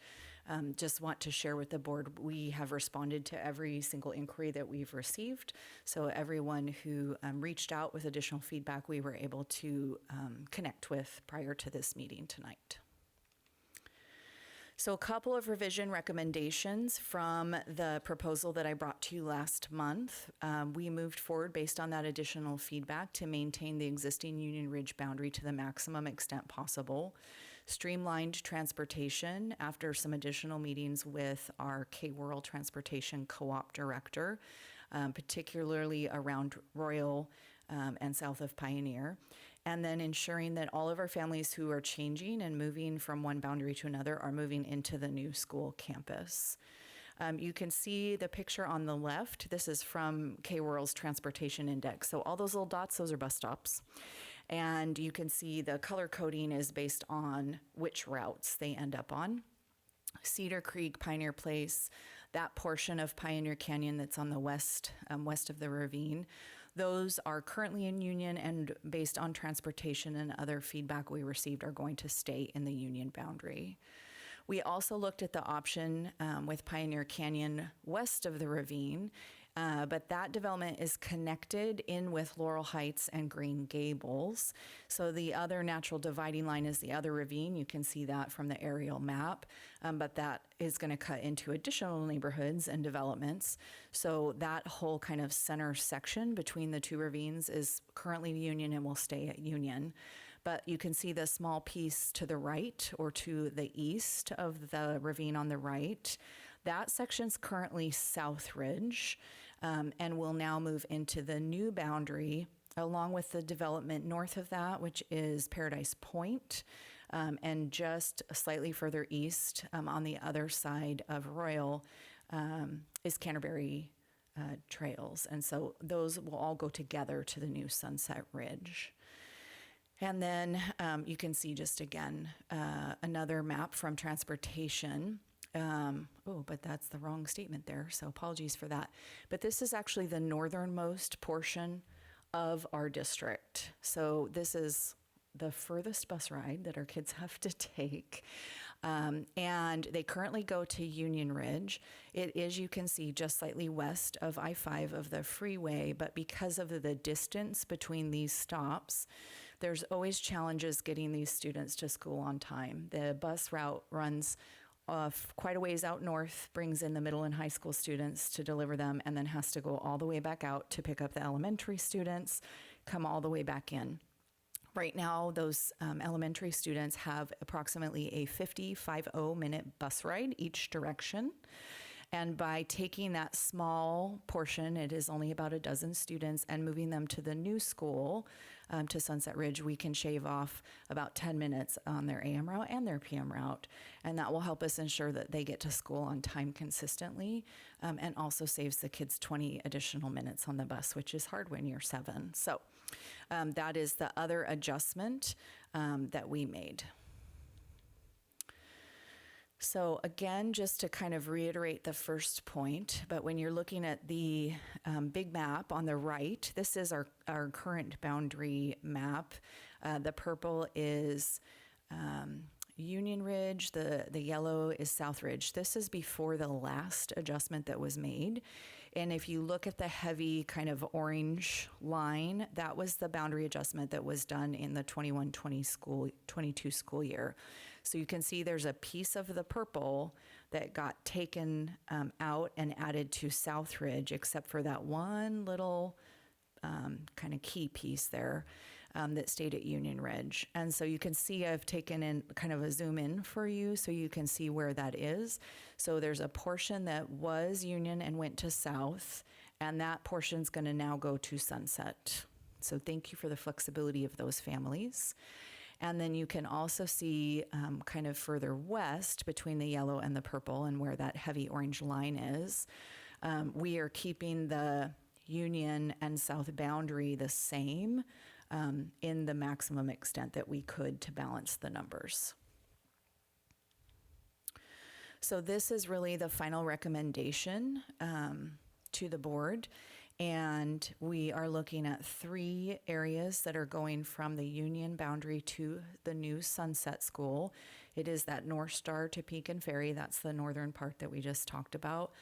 Just want to share with the board, we have responded to every single inquiry that we've received. So everyone who reached out with additional feedback, we were able to connect with prior to this meeting tonight. So a couple of revision recommendations from the proposal that I brought to you last month. We moved forward based on that additional feedback to maintain the existing Union Ridge boundary to the maximum extent possible. Streamlined transportation after some additional meetings with our K-World Transportation Co-op Director, particularly around Royal and south of Pioneer. And then ensuring that all of our families who are changing and moving from one boundary to another are moving into the new school campus. You can see the picture on the left. This is from K-World's Transportation Index. So all those little dots, those are bus stops. And you can see the color coding is based on which routes they end up on. Cedar Creek, Pioneer Place, that portion of Pioneer Canyon that's on the west of the ravine, those are currently in Union, and based on transportation and other feedback we received are going to stay in the Union boundary. We also looked at the option with Pioneer Canyon west of the ravine, but that development is connected in with Laurel Heights and Green Gables. So the other natural dividing line is the other ravine. You can see that from the aerial map, but that is going to cut into additional neighborhoods and developments. So that whole kind of center section between the two ravines is currently Union and will stay at Union. But you can see the small piece to the right or to the east of the ravine on the right. That section's currently South Ridge and will now move into the new boundary along with the development north of that, which is Paradise Point, and just slightly further east on the other side of Royal is Canterbury Trails. And so those will all go together to the new Sunset Ridge. And then you can see just again another map from transportation. But that's the wrong statement there, so apologies for that. But this is actually the northernmost portion of our district. So this is the furthest bus ride that our kids have to take. And they currently go to Union Ridge. It is, you can see, just slightly west of I-5 of the freeway, but because of the distance between these stops, there's always challenges getting these students to school on time. The bus route runs quite a ways out north, brings in the middle and high school students to deliver them, and then has to go all the way back out to pick up the elementary students, come all the way back in. Right now, those elementary students have approximately a 50-minute bus ride each direction. And by taking that small portion, it is only about a dozen students, and moving them to the new school, to Sunset Ridge, we can shave off about 10 minutes on their AM route and their PM route. And that will help us ensure that they get to school on time consistently, and also saves the kids 20 additional minutes on the bus, which is hard when you're 7. So that is the other adjustment that we made. So again, just to kind of reiterate the first point, but when you're looking at the big map on the right, this is our current boundary map. The purple is Union Ridge, the yellow is South Ridge. This is before the last adjustment that was made. And if you look at the heavy kind of orange line, that was the boundary adjustment that was done in the 21-22 school year. So you can see there's a piece of the purple that got taken out and added to South Ridge, except for that one little kind of key piece there that stayed at Union Ridge. And so you can see I've taken in kind of a zoom in for you so you can see where that is. So there's a portion that was Union and went to South, and that portion's going to now go to Sunset. So thank you for the flexibility of those families. And then you can also see kind of further west between the yellow and the purple and where that heavy orange line is. We are keeping the Union and South boundary the same in the maximum extent that we could to balance the numbers. So this is really the final recommendation to the board. And we are looking at 3 areas that are going from the Union boundary to the new Sunset School. It is that North Star to Peak and Ferry. That's the northern part that we just talked about.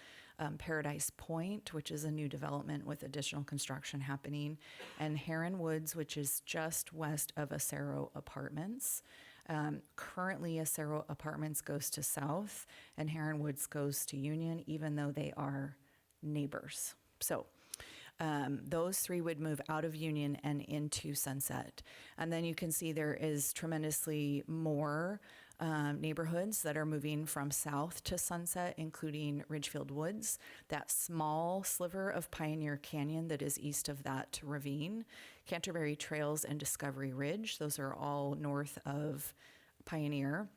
Paradise Point, which is a new development with additional construction happening. And Heron Woods, which is just west of Acero Apartments. Currently, Acero Apartments goes to south, and Heron Woods goes to Union, even though they are neighbors. So those 3 would move out of Union and into Sunset. And then you can see there is tremendously more neighborhoods that are moving from south to Sunset, including Ridgefield Woods, that small sliver of Pioneer Canyon that is east of that ravine, Canterbury Trails and Discovery Ridge. Those are all north of Pioneer.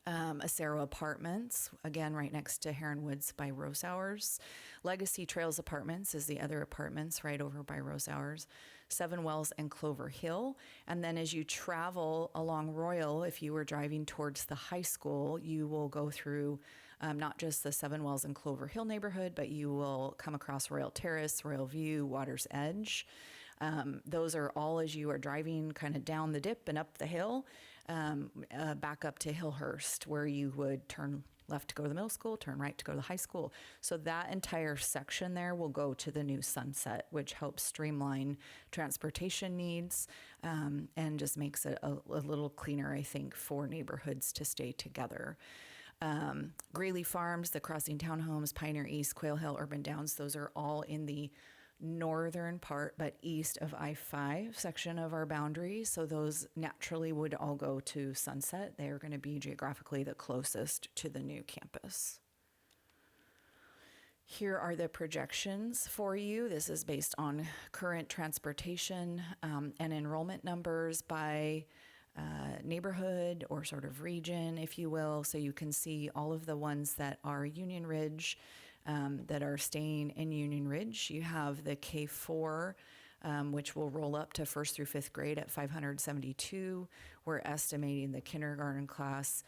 Acero Apartments, again, right next to Heron Woods by Rosauers. Legacy Trails Apartments is the other apartments right over by Rosauers. Seven Wells and Clover Hill. And then as you travel along Royal, if you were driving towards the high school, you will go through not just the Seven Wells and Clover Hill neighborhood, but you will come across Royal Terrace, Royal View, Water's Edge. Those are all as you are driving kind of down the dip and up the hill, back up to Hillhurst, where you would turn left to go to the middle school, turn right to go to the high school. So that entire section there will go to the new Sunset, which helps streamline transportation needs and just makes it a little cleaner, I think, for neighborhoods to stay together. Greeley Farms, the Crossing Townhomes, Pioneer East, Quail Hill, Urban Downs, those are all in the northern part, but east of I-5 section of our boundary. So those naturally would all go to Sunset. They are going to be geographically the closest to the new campus. Here are the projections for you. This is based on current transportation and enrollment numbers by neighborhood or sort of region, if you will. So you can see all of the ones that are Union Ridge, that are staying in Union Ridge. You have the K4, which will roll up to 1st through 5th grade at 572. We're estimating the kindergarten class,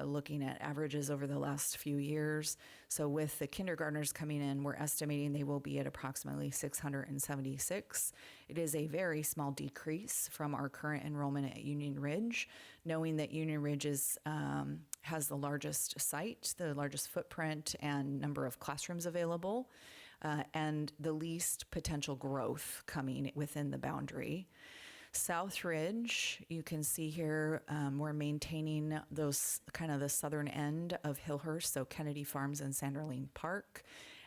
looking at averages over the last few years. So with the kindergartners coming in, we're estimating they will be at approximately 676. It is a very small decrease from our current enrollment at Union Ridge, knowing that Union Ridge is, has the largest site, the largest footprint and number of classrooms available, and the least potential growth coming within the boundary. South Ridge, you can see here, we're maintaining those kind of the southern end of Hillhurst, so Kennedy Farms and Sanderling Park.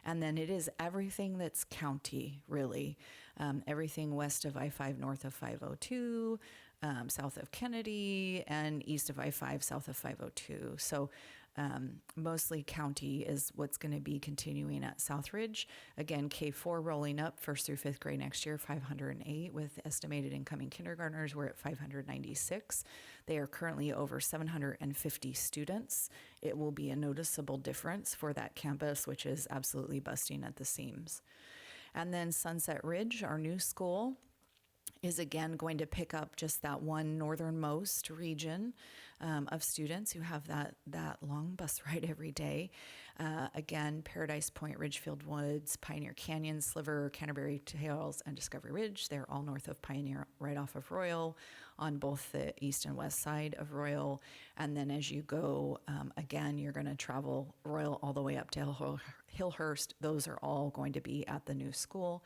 And then it is everything that's county, really. Everything west of I-5, north of 502, south of Kennedy, and east of I-5, south of 502. So mostly county is what's going to be continuing at South Ridge. Again, K4 rolling up 1st through 5th grade next year, 508, with estimated incoming kindergartners. We're at 596. They are currently over 750 students. It will be a noticeable difference for that campus, which is absolutely busting at the seams. And then Sunset Ridge, our new school, is again going to pick up just that one northernmost region of students who have that long bus ride every day. Again, Paradise Point, Ridgefield Woods, Pioneer Canyon, Sliver, Canterbury Trails, and Discovery Ridge. They're all north of Pioneer, right off of Royal, on both the east and west side of Royal. And then as you go, again, you're going to travel Royal all the way up to Hillhurst. Those are all going to be at the new school.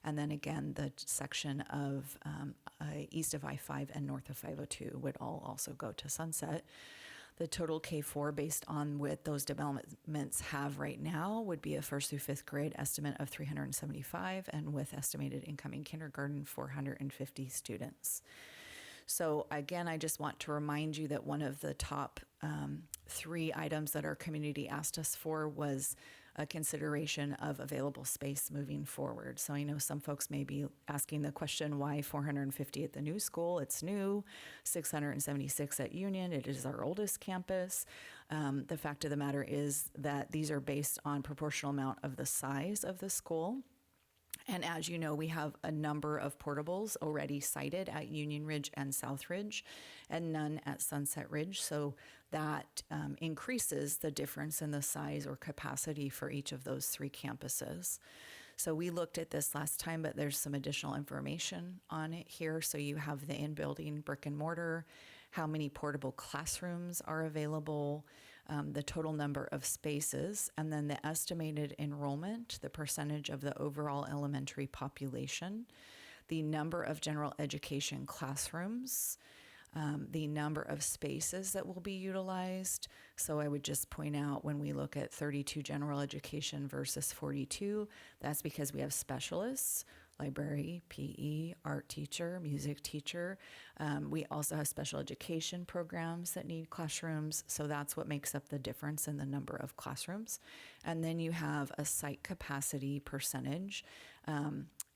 And then again, the section of east of I-5 and north of 502 would all also go to Sunset. The total K4 based on what those developments have right now would be a 1st through 5th grade estimate of 375, and with estimated incoming kindergarten 450 students. So again, I just want to remind you that one of the top 3 items that our community asked us for was a consideration of available space moving forward. So I know some folks may be asking the question, why 450 at the new school? It's new. 676 at Union. It is our oldest campus. The fact of the matter is that these are based on proportional amount of the size of the school. And as you know, we have a number of portables already sited at Union Ridge and South Ridge, and none at Sunset Ridge. So that increases the difference in the size or capacity for each of those three campuses. So we looked at this last time, but there's some additional information on it here. So you have the in-building brick and mortar, how many portable classrooms are available, the total number of spaces, and then the estimated enrollment, the percentage of the overall elementary population, the number of general education classrooms, the number of spaces that will be utilized. So I would just point out when we look at 32 general education versus 42, that's because we have specialists, library, PE, art teacher, music teacher. We also have special education programs that need classrooms. So that's what makes up the difference in the number of classrooms. And then you have a site capacity percentage.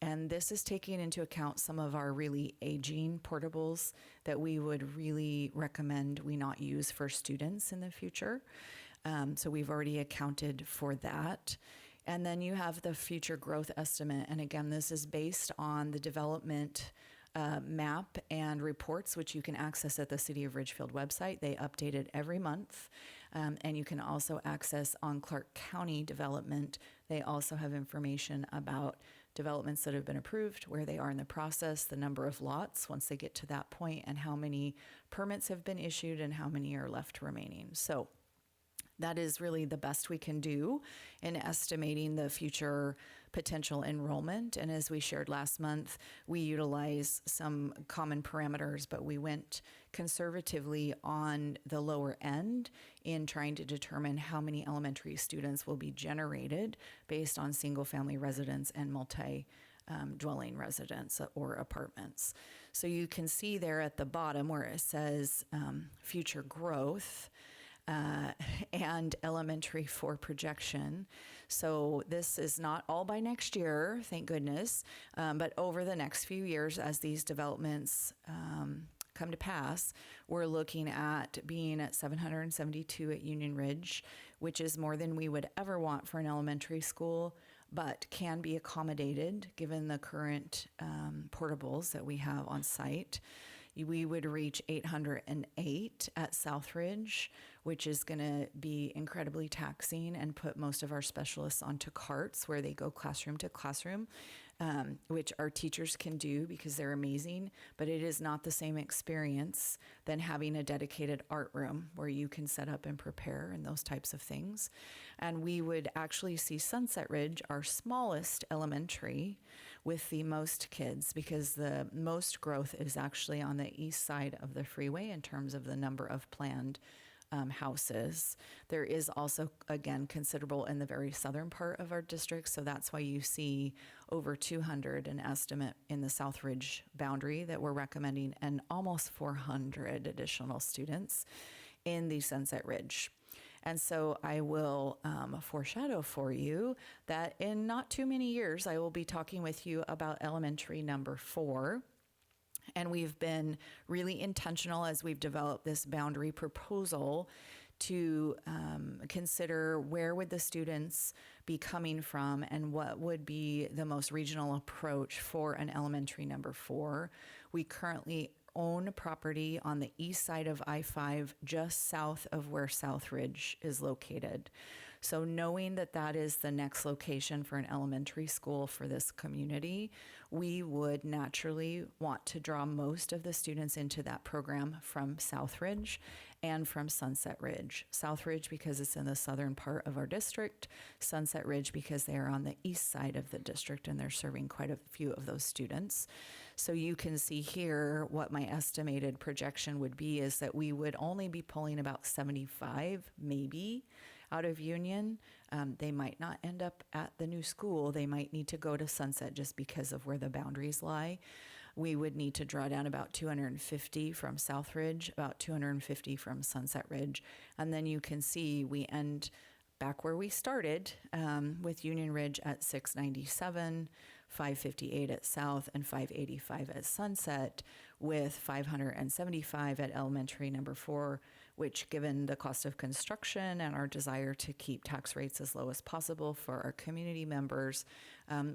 And this is taking into account some of our really aging portables that we would really recommend we not use for students in the future. So we've already accounted for that. And then you have the future growth estimate. And again, this is based on the development map and reports, which you can access at the City of Ridgefield website. They update it every month. And you can also access on Clark County development. They also have information about developments that have been approved, where they are in the process, the number of lots once they get to that point, and how many permits have been issued and how many are left remaining. So that is really the best we can do in estimating the future potential enrollment. And as we shared last month, we utilize some common parameters, but we went conservatively on the lower end in trying to determine how many elementary students will be generated based on single-family residence and multi-dwelling residence or apartments. So you can see there at the bottom where it says future growth, and elementary for projection. So this is not all by next year, thank goodness, but over the next few years as these developments come to pass, we're looking at being at 772 at Union Ridge, which is more than we would ever want for an elementary school, but can be accommodated given the current portables that we have on site. We would reach 808 at Southridge, which is going to be incredibly taxing and put most of our specialists onto carts where they go classroom to classroom, which our teachers can do because they're amazing, but it is not the same experience than having a dedicated art room where you can set up and prepare and those types of things. And we would actually see Sunset Ridge, our smallest elementary, with the most kids, because the most growth is actually on the east side of the freeway in terms of the number of planned houses. There is also, again, considerable in the very southern part of our district, so that's why you see over 200 an estimate in the South Ridge boundary that we're recommending, and almost 400 additional students in the Sunset Ridge. And so I will foreshadow for you that in not too many years, I will be talking with you about elementary number 4. And we've been really intentional as we've developed this boundary proposal to consider where would the students be coming from and what would be the most regional approach for an elementary number 4. We currently own property on the east side of I-5, just south of where Southridge is located. So knowing that that is the next location for an elementary school for this community, we would naturally want to draw most of the students into that program from Southridge and from Sunset Ridge. Southridge because it's in the southern part of our district, Sunset Ridge because they are on the east side of the district and they're serving quite a few of those students. So you can see here what my estimated projection would be is that we would only be pulling about 75 maybe out of Union. They might not end up at the new school. They might need to go to Sunset just because of where the boundaries lie. We would need to draw down about 250 from Southridge, about 250 from Sunset Ridge. And then you can see we end back where we started with Union Ridge at 697, 558 at South, and 585 at Sunset, with 575 at elementary number 4, which, given the cost of construction and our desire to keep tax rates as low as possible for our community members,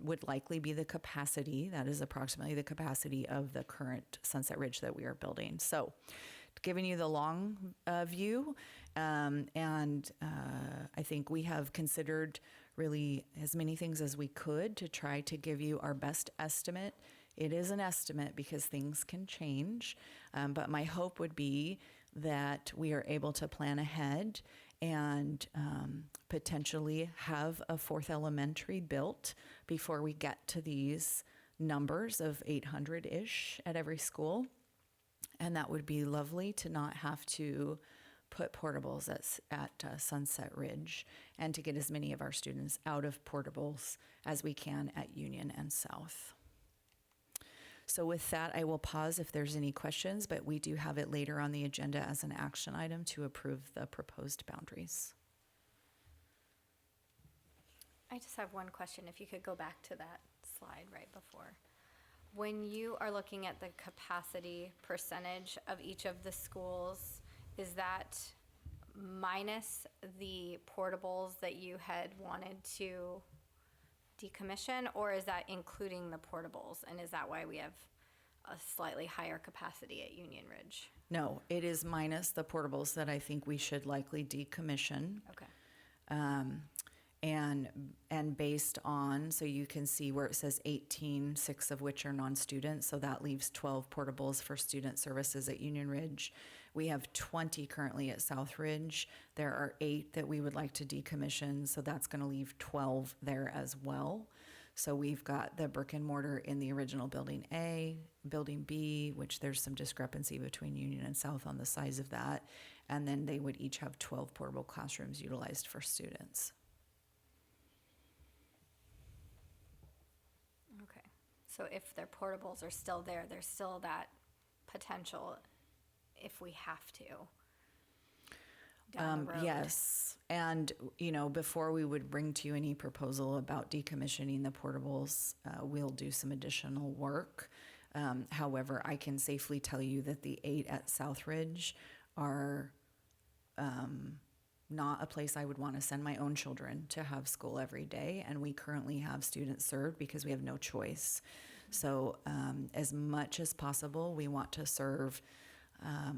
would likely be the capacity. That is approximately the capacity of the current Sunset Ridge that we are building. So, giving you the long view, and I think we have considered really as many things as we could to try to give you our best estimate. It is an estimate because things can change, but my hope would be that we are able to plan ahead and potentially have a fourth elementary built before we get to these numbers of 800-ish at every school. And that would be lovely to not have to put portables at Sunset Ridge and to get as many of our students out of portables as we can at Union and South. So with that, I will pause if there's any questions, but we do have it later on the agenda as an action item to approve the proposed boundaries. I just have one question. If you could go back to that slide right before. When you are looking at the capacity percentage of each of the schools, is that minus the portables that you had wanted to decommission, or is that including the portables? And is that why we have a slightly higher capacity at Union Ridge? No, it is minus the portables that I think we should likely decommission. Okay. And based on, so you can see where it says 18, 6 of which are non-student, so that leaves 12 portables for student services at Union Ridge. We have 20 currently at South Ridge. There are 8 that we would like to decommission, so that's going to leave 12 there as well. So we've got the brick and mortar in the original Building A, Building B, which there's some discrepancy between Union and South on the size of that, and then they would each have 12 portable classrooms utilized for students. Okay. So if their portables are still there, there's still that potential if we have to. Down the road. Yes. And, you know, before we would bring to you any proposal about decommissioning the portables, we'll do some additional work. However, I can safely tell you that the 8 at South Ridge are not a place I would want to send my own children to have school every day. And we currently have students served because we have no choice. So as much as possible, we want to serve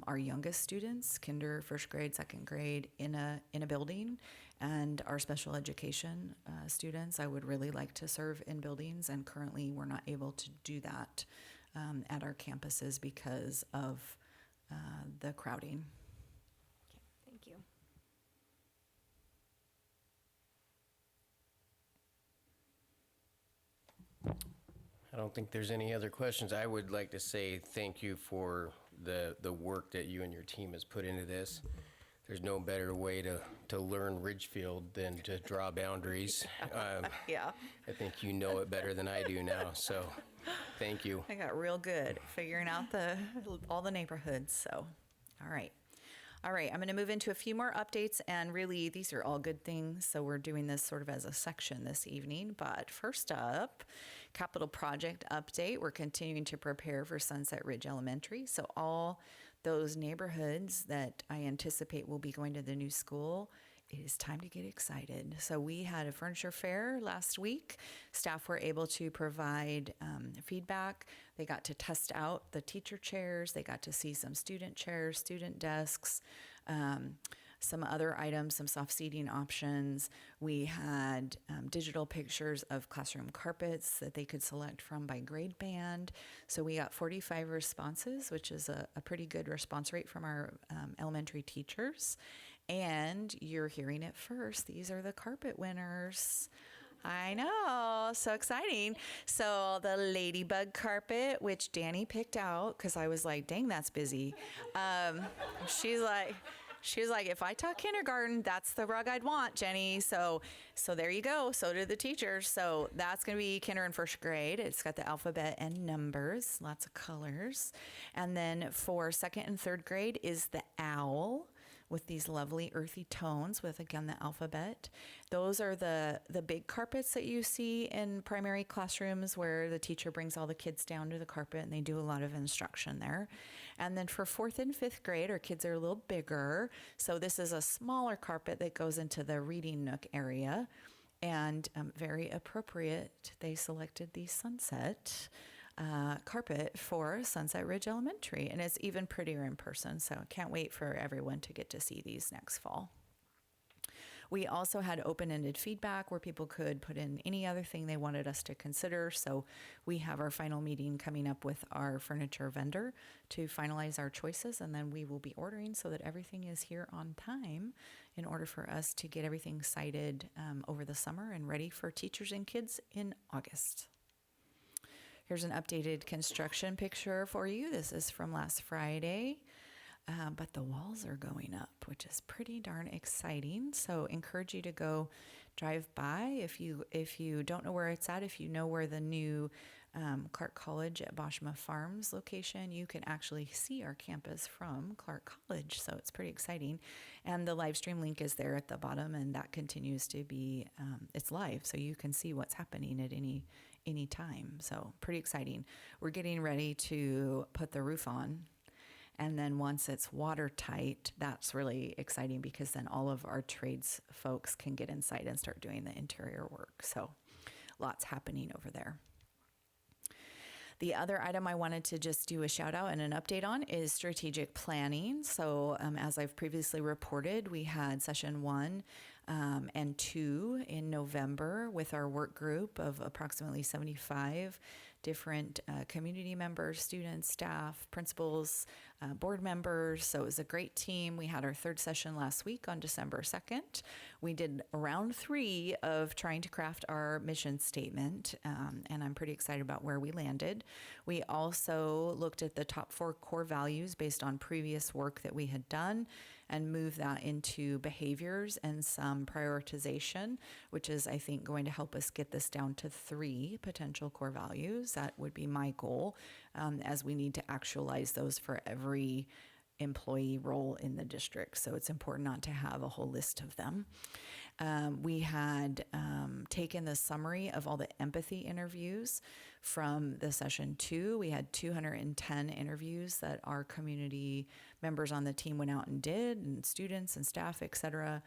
our youngest students, kinder, first grade, second grade, in a building, and our special education students, I would really like to serve in buildings, and currently we're not able to do that at our campuses because of the crowding. Okay, thank you. I don't think there's any other questions. I would like to say thank you for the work that you and your team has put into this. There's no better way to learn Ridgefield than to draw boundaries. Yeah. I think you know it better than I do now, so thank you. I got real good figuring out all the neighborhoods, so all right. All right, I'm going to move into a few more updates, and really these are all good things, so we're doing this sort of as a section this evening. But first up, capital project update. We're continuing to prepare for Sunset Ridge Elementary, so all those neighborhoods that I anticipate will be going to the new school, it is time to get excited. So we had a furniture fair last week. Staff were able to provide feedback. They got to test out the teacher chairs. They got to see some student chairs, student desks, some other items, some soft seating options. We had digital pictures of classroom carpets that they could select from by grade band. So we got 45 responses, which is a pretty good response rate from our elementary teachers. And you're hearing it first. These are the carpet winners. I know, so exciting. So the ladybug carpet, which Danny picked out, because I was like, dang, that's busy. She was like, if I taught kindergarten, that's the rug I'd want, Jenny. So there you go. So did the teachers. So that's going to be kinder and first grade. It's got the alphabet and numbers, lots of colors. And then for second and third grade is the owl, with these lovely earthy tones with, again, the alphabet. Those are the big carpets that you see in primary classrooms where the teacher brings all the kids down to the carpet and they do a lot of instruction there. And then for 4th and 5th grade, our kids are a little bigger. So this is a smaller carpet that goes into the reading nook area. And very appropriate, they selected the sunset carpet for Sunset Ridge Elementary. And it's even prettier in person. So I can't wait for everyone to get to see these next fall. We also had open-ended feedback where people could put in any other thing they wanted us to consider. So we have our final meeting coming up with our furniture vendor to finalize our choices, and then we will be ordering so that everything is here on time in order for us to get everything sited over the summer and ready for teachers and kids in August. Here's an updated construction picture for you. This is from last Friday. But the walls are going up, which is pretty darn exciting. So encourage you to go drive by. If you don't know where it's at, if you know where the new Clark College at Boschma Farms location, you can actually see our campus from Clark College. So it's pretty exciting. And the live stream link is there at the bottom, and that continues to be, it's live. So you can see what's happening at any time. So pretty exciting. We're getting ready to put the roof on. And then once it's watertight, that's really exciting because then all of our trades folks can get inside and start doing the interior work. So lots happening over there. The other item I wanted to just do a shout out and an update on is strategic planning. So as I've previously reported, we had session 1 and 2 in November with our work group of approximately 75 different community members, students, staff, principals, board members. So it was a great team. We had our 3rd session last week on December 2nd. We did round 3 of trying to craft our mission statement, and I'm pretty excited about where we landed. We also looked at the top 4 core values based on previous work that we had done and move that into behaviors and some prioritization, which is, I think, going to help us get this down to 3 potential core values. That would be my goal, as we need to actualize those for every employee role in the district. So it's important not to have a whole list of them. We had taken the summary of all the empathy interviews from the session 2. We had 210 interviews that our community members on the team went out and did, and students and staff, et cetera.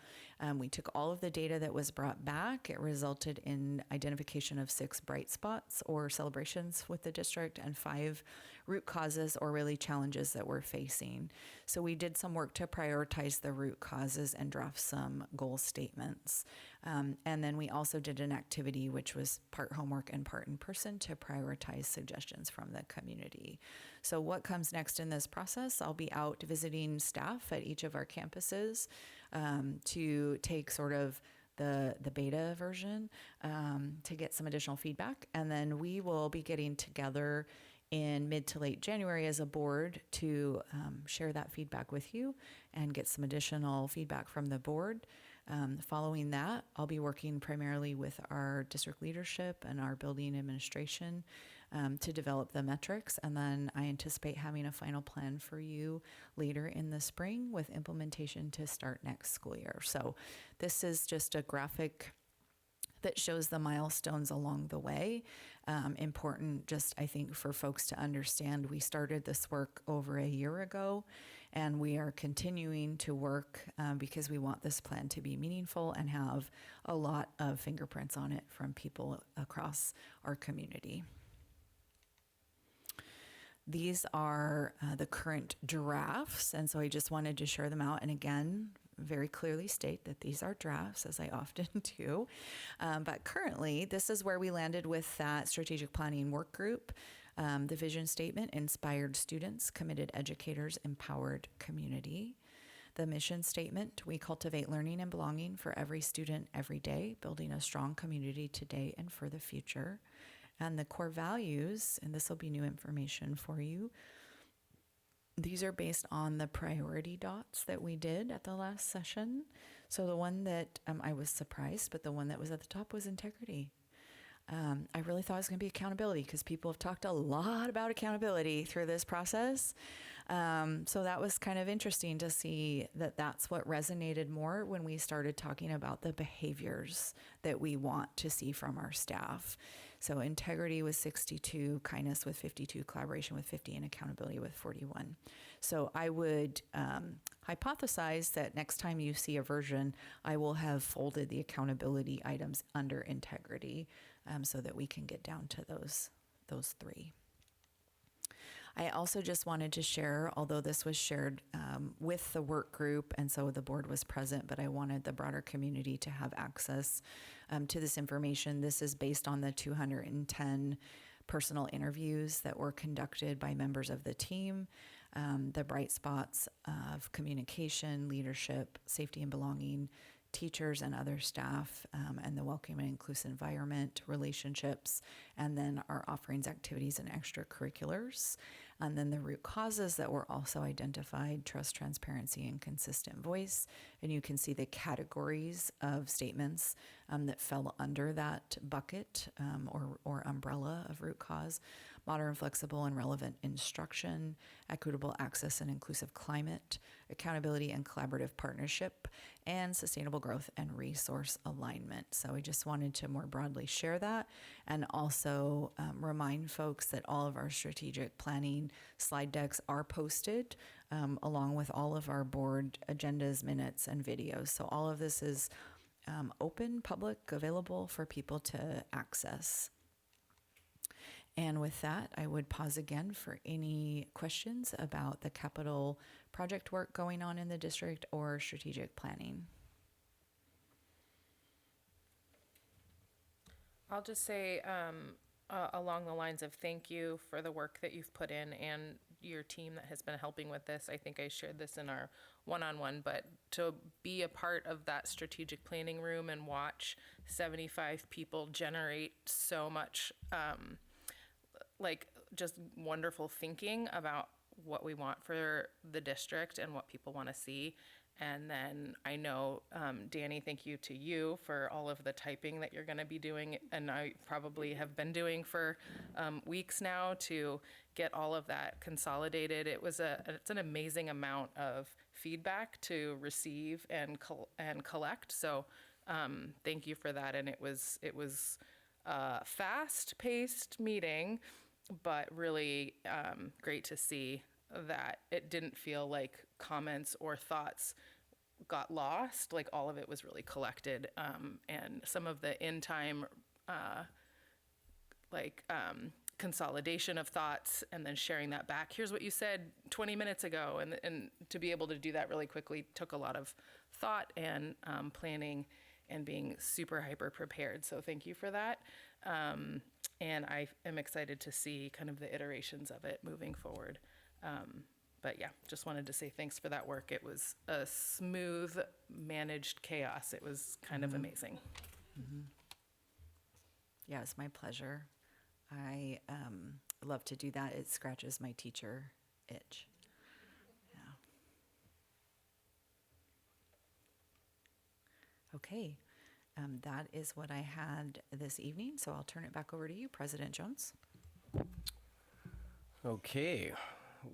We took all of the data that was brought back. It resulted in identification of 6 bright spots or celebrations with the district and 5 root causes or really challenges that we're facing. So we did some work to prioritize the root causes and draft some goal statements. And then we also did an activity which was part homework and part in person to prioritize suggestions from the community. So what comes next in this process? I'll be out visiting staff at each of our campuses to take sort of the beta version to get some additional feedback. And then we will be getting together in mid to late January as a board to share that feedback with you and get some additional feedback from the board. Following that, I'll be working primarily with our district leadership and our building administration to develop the metrics. And then I anticipate having a final plan for you later in the spring with implementation to start next school year. So this is just a graphic that shows the milestones along the way. Important just, I think, for folks to understand, we started this work over a year ago, and we are continuing to work because we want this plan to be meaningful and have a lot of fingerprints on it from people across our community. These are the current drafts, and so I just wanted to share them out. And again, very clearly state that these are drafts, as I often do. But currently, this is where we landed with that strategic planning work group. The vision statement: inspired students, committed educators, empowered community. The mission statement: we cultivate learning and belonging for every student every day, building a strong community today and for the future. And the core values, and this will be new information for you, these are based on the priority dots that we did at the last session. So the one that I was surprised, but the one that was at the top was integrity. I really thought it was going to be accountability because people have talked a lot about accountability through this process. So that was kind of interesting to see that that's what resonated more when we started talking about the behaviors that we want to see from our staff. So integrity was 62, kindness with 52, collaboration with 50, and accountability with 41. So I would hypothesize that next time you see a version, I will have folded the accountability items under integrity so that we can get down to those three. I also just wanted to share, although this was shared with the work group, and so the board was present, but I wanted the broader community to have access to this information. This is based on the 210 personal interviews that were conducted by members of the team, the bright spots of communication, leadership, safety and belonging, teachers and other staff, and the welcoming and inclusive environment, relationships, and then our offerings, activities, and extracurriculars. And then the root causes that were also identified: trust, transparency, and consistent voice. And you can see the categories of statements that fell under that bucket or umbrella of root cause: modern, flexible, and relevant instruction, equitable access and inclusive climate, accountability and collaborative partnership, and sustainable growth and resource alignment. So we just wanted to more broadly share that, and also remind folks that all of our strategic planning slide decks are posted along with all of our board agendas, minutes, and videos. So all of this is open, public, available for people to access. And with that, I would pause again for any questions about the capital project work going on in the district or strategic planning. I'll just say along the lines of thank you for the work that you've put in and your team that has been helping with this. I think I shared this in our one-on-one, but to be a part of that strategic planning room and watch 75 people generate so much just wonderful thinking about what we want for the district and what people want to see. And then I know, Danny, thank you to you for all of the typing that you're going to be doing, and I probably have been doing for weeks now to get all of that consolidated. It's an amazing amount of feedback to receive and collect. So thank you for that. And it was a fast-paced meeting, but really great to see that it didn't feel like comments or thoughts got lost. Like all of it was really collected, and some of the in-time consolidation of thoughts and then sharing that back. Here's what you said 20 minutes ago, and to be able to do that really quickly took a lot of thought and planning and being super hyper prepared. So thank you for that. And I am excited to see kind of the iterations of it moving forward. But yeah, just wanted to say thanks for that work. It was a smooth, managed chaos. It was kind of amazing. Mm-hmm. Yeah, it's my pleasure. I love to do that. It scratches my teacher itch. Yeah. Okay. That is what I had this evening, so I'll turn it back over to you, President Jones. Okay.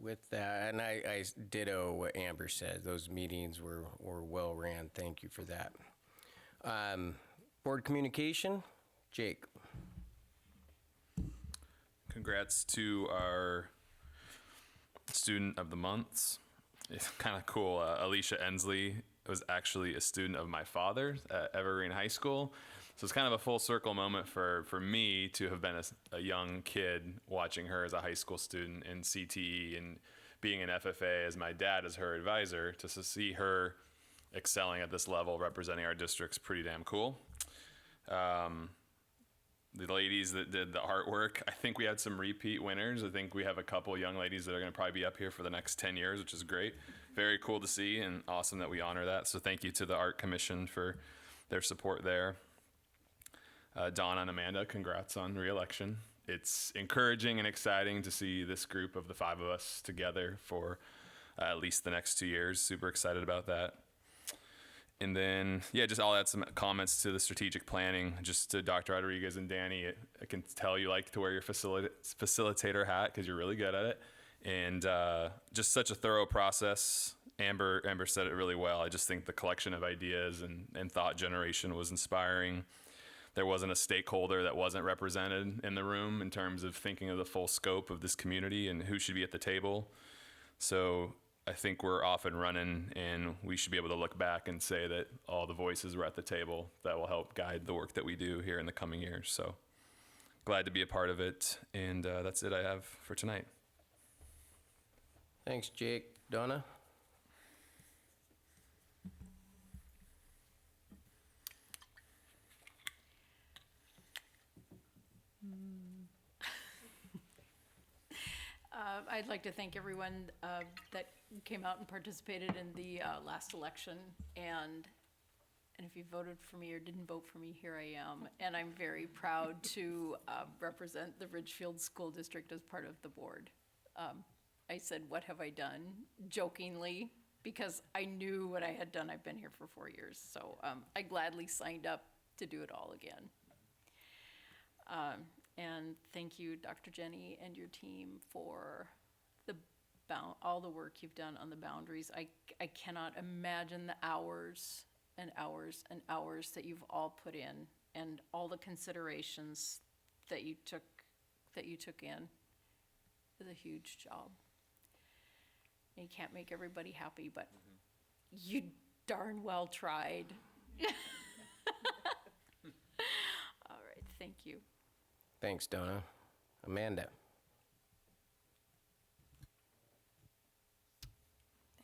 With that, and I ditto what Amber said. Those meetings were well ran. Thank you for that. Board communication, Jake. Congrats to our student of the months. It's kind of cool. Alicia Ensley was actually a student of my father at Evergreen High School. So it's kind of a full circle moment for me to have been a young kid watching her as a high school student in CTE and being an FFA as my dad as her advisor. To see her excelling at this level representing our district's pretty damn cool. The ladies that did the artwork, I think we had some repeat winners. I think we have a couple young ladies that are going to probably be up here for the next 10 years, which is great. Very cool to see and awesome that we honor that. So thank you to the Art Commission for their support there. Donna and Amanda, congrats on re-election. It's encouraging and exciting to see this group of the five of us together for at least the next 2 years. Super excited about that. And then, yeah, just I'll add some comments to the strategic planning. Just to Dr. Rodriguez and Danny, I can tell you like to wear your facilitator hat because you're really good at it. And just such a thorough process. Amber said it really well. I just think the collection of ideas and thought generation was inspiring. There wasn't a stakeholder that wasn't represented in the room in terms of thinking of the full scope of this community and who should be at the table. So I think we're off and running, and we should be able to look back and say that all the voices were at the table that will help guide the work that we do here in the coming years. So glad to be a part of it, and that's it I have for tonight. Thanks, Jake. Donna? I'd like to thank everyone that came out and participated in the last election. And if you voted for me or didn't vote for me, here I am. And I'm very proud to represent the Ridgefield School District as part of the board. I said, "What have I done?" jokingly, because I knew what I had done. I've been here for 4 years. So I gladly signed up to do it all again. And thank you, Dr. Jenny, and your team for all the work you've done on the boundaries. I cannot imagine the hours and hours and hours that you've all put in, and all the considerations that you took in. It's a huge job. And you can't make everybody happy, but you darn well tried. All right, thank you. Thanks, Donna. Amanda?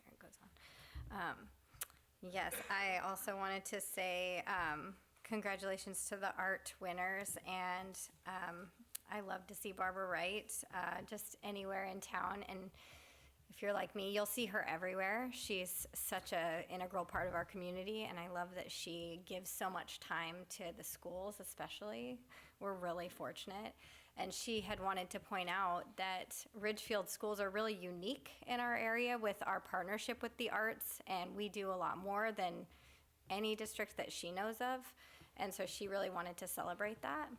There it goes on. Yes, I also wanted to say congratulations to the art winners, and I love to see Barbara Wright just anywhere in town. And if you're like me, you'll see her everywhere. She's such an integral part of our community, and I love that she gives so much time to the schools, especially. We're really fortunate. And she had wanted to point out that Ridgefield schools are really unique in our area with our partnership with the arts, and we do a lot more than any district that she knows of. And so she really wanted to celebrate that.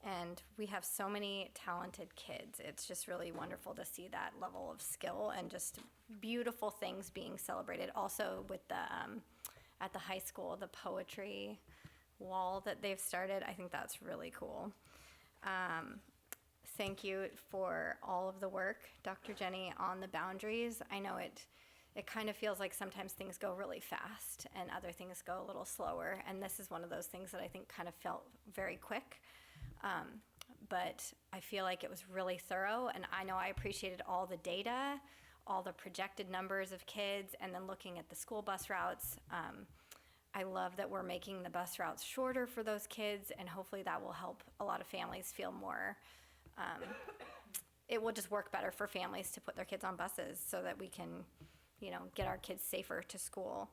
And we have so many talented kids. It's just really wonderful to see that level of skill and just beautiful things being celebrated. Also with the, at the high school, the poetry wall that they've started, I think that's really cool. Thank you for all of the work, Dr. Jenny, on the boundaries. I know it kind of feels like sometimes things go really fast and other things go a little slower. And this is one of those things that I think kind of felt very quick. But I feel like it was really thorough, and I know I appreciated all the data, all the projected numbers of kids, and then looking at the school bus routes. I love that we're making the bus routes shorter for those kids, and hopefully that will help a lot of families feel more, it will just work better for families to put their kids on buses so that we can, get our kids safer to school.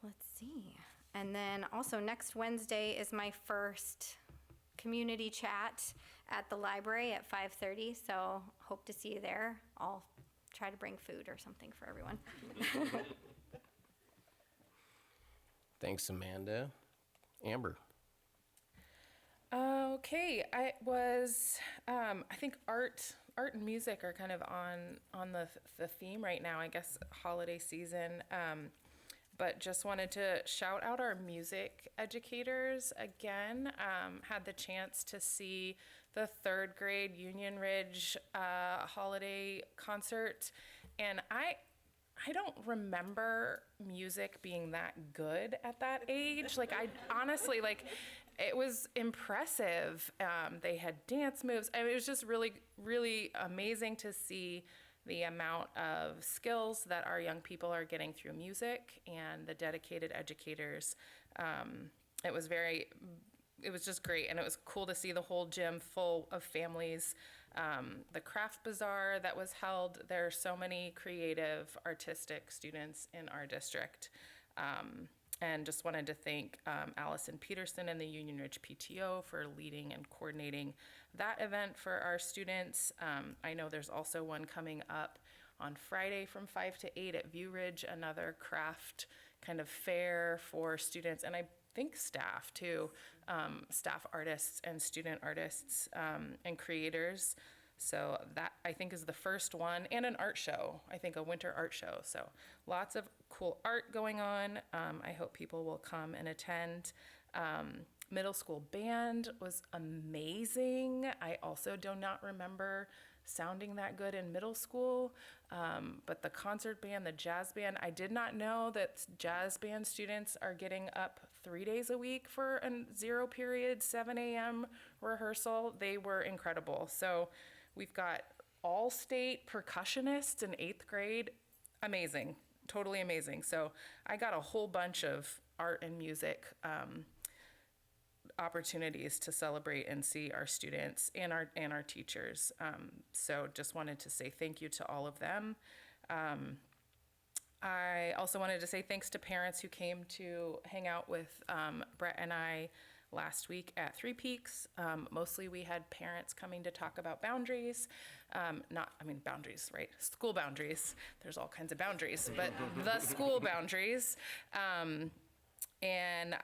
Let's see. And then also next Wednesday is my first community chat at the library at 5:30, so hope to see you there. I'll try to bring food or something for everyone. Thanks, Amanda. Amber? Okay, I think art and music are kind of on the theme right now, I guess, holiday season. But just wanted to shout out our music educators again. Had the chance to see the 3rd grade Union Ridge holiday concert, and I don't remember music being that good at that age. I honestly, it was impressive. They had dance moves. I mean, it was just really, really amazing to see the amount of skills that our young people are getting through music and the dedicated educators. It was just great, and it was cool to see the whole gym full of families. The craft bazaar that was held, there are so many creative, artistic students in our district. And just wanted to thank Allison Peterson and the Union Ridge PTO for leading and coordinating that event for our students. I know there's also one coming up on Friday from 5 to 8 at View Ridge, another craft kind of fair for students, and I think staff too, staff artists and student artists and creators. So that, I think, is the first one, and an art show, I think a winter art show. So lots of cool art going on. I hope people will come and attend. Middle school band was amazing. I also do not remember sounding that good in middle school, but the concert band, the jazz band, I did not know that jazz band students are getting up 3 days a week for a 0 period, 7 a.m. rehearsal. They were incredible. So we've got all-state percussionists in 8th grade. Amazing, totally amazing. So I got a whole bunch of art and music opportunities to celebrate and see our students and our teachers. So just wanted to say thank you to all of them. I also wanted to say thanks to parents who came to hang out with Brett and I last week at Three Peaks. Mostly we had parents coming to talk about boundaries. Boundaries, right? School boundaries. There's all kinds of boundaries, but the school boundaries. And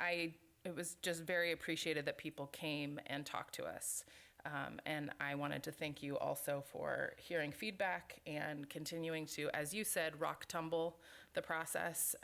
it was just very appreciated that people came and talked to us. And I wanted to thank you also for hearing feedback and continuing to, as you said, rock tumble the process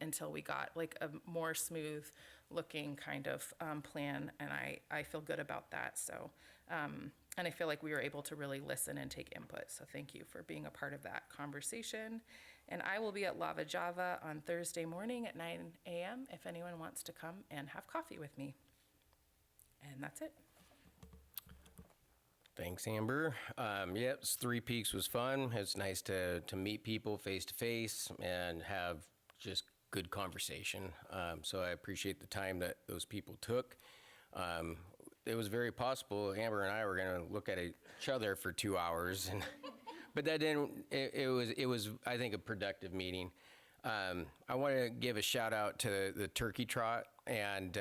until we got like a more smooth looking kind of plan. And I feel good about that. So, and I feel like we were able to really listen and take input. So thank you for being a part of that conversation. And I will be at Lava Java on Thursday morning at 9 a.m. if anyone wants to come and have coffee with me. And that's it. Thanks, Amber. Yep, Three Peaks was fun. It's nice to meet people face to face and have just good conversation. So I appreciate the time that those people took. It was very possible Amber and I were going to look at each other for 2 hours, but that didn't. It was I think a productive meeting. I want to give a shout out to the Turkey Trot and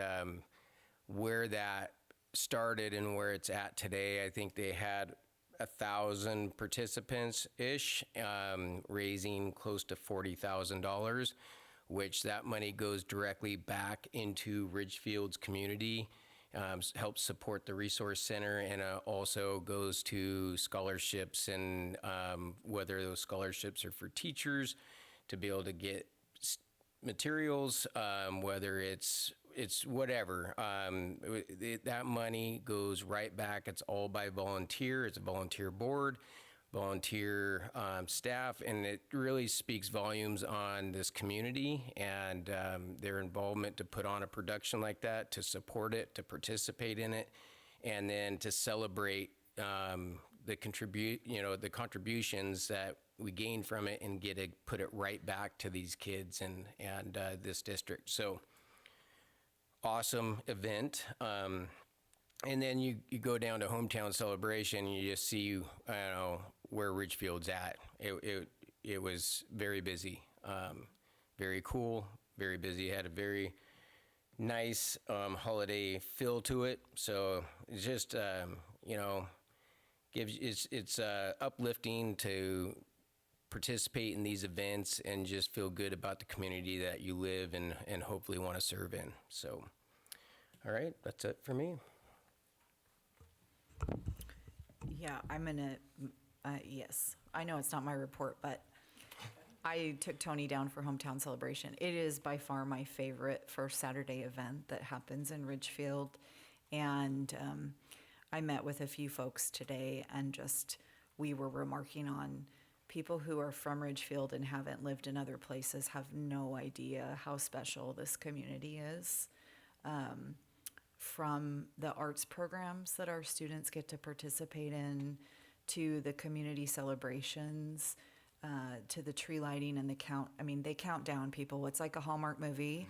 where that started and where it's at today. I think they had 1,000 participants ish, raising close to $40,000, which that money goes directly back into Ridgefield's community, helps support the resource center, and also goes to scholarships, and whether those scholarships are for teachers to be able to get materials, whether it's whatever. That money goes right back. It's all by volunteer. It's a volunteer board, volunteer staff, and it really speaks volumes on this community and their involvement to put on a production like that, to support it, to participate in it, and then to celebrate the contributions that we gain from it and put it right back to these kids and this district. So awesome event. And then you go down to hometown celebration and you just see where Ridgefield's at. It was very busy, very cool, very busy. It had a very nice holiday feel to it. So it's just it's uplifting to participate in these events and just feel good about the community that you live and hopefully want to serve in. So, all right, that's it for me. Yeah, I'm gonna, yes, I know it's not my report, but I took Tony down for hometown celebration. It is by far my favorite first Saturday event that happens in Ridgefield. And I met with a few folks today and we were remarking on people who are from Ridgefield and haven't lived in other places have no idea how special this community is. From the arts programs that our students get to participate in, to the community celebrations, to the tree lighting and the count. I mean, they count down, people. It's like a Hallmark movie.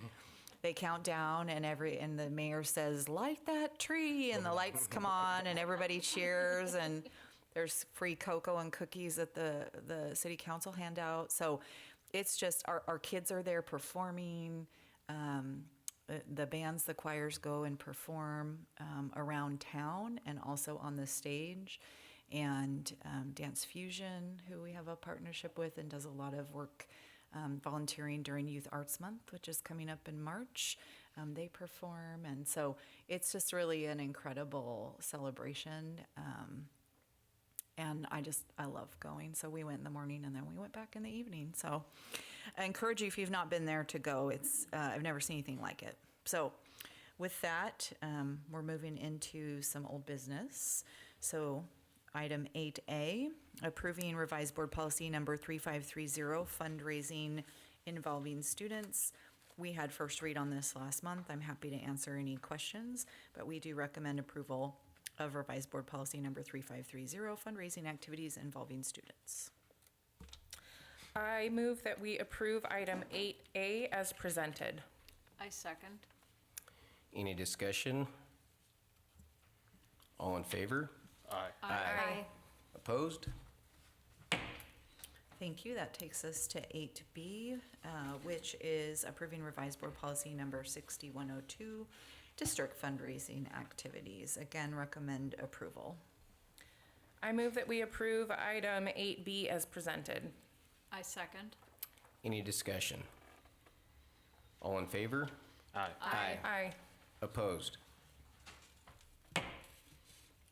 They count down and the mayor says, light that tree, and the lights come on and everybody cheers, and there's free cocoa and cookies at the city council handout. So it's just, our kids are there performing. The bands, the choirs go and perform around town and also on the stage. and Dance Fusion, who we have a partnership with and does a lot of work volunteering during Youth Arts Month, which is coming up in March. They perform, and so it's just really an incredible celebration. And I love going. So we went in the morning and then we went back in the evening. So I encourage you, if you've not been there, to go. It's I've never seen anything like it. So with that, we're moving into some old business. So item 8A, approving revised board policy number 3530, fundraising involving students. We had first read on this last month. I'm happy to answer any questions, but we do recommend approval of revised board policy number 3530, fundraising activities involving students. I move that we approve item 8A as presented. I second. Any discussion? All in favor? Aye. Aye. Opposed? Thank you. That takes us to 8B, which is approving revised board policy number 6102, district fundraising activities. Again, recommend approval. I move that we approve item 8B as presented. I second. Any discussion? All in favor? Aye. Aye. Opposed?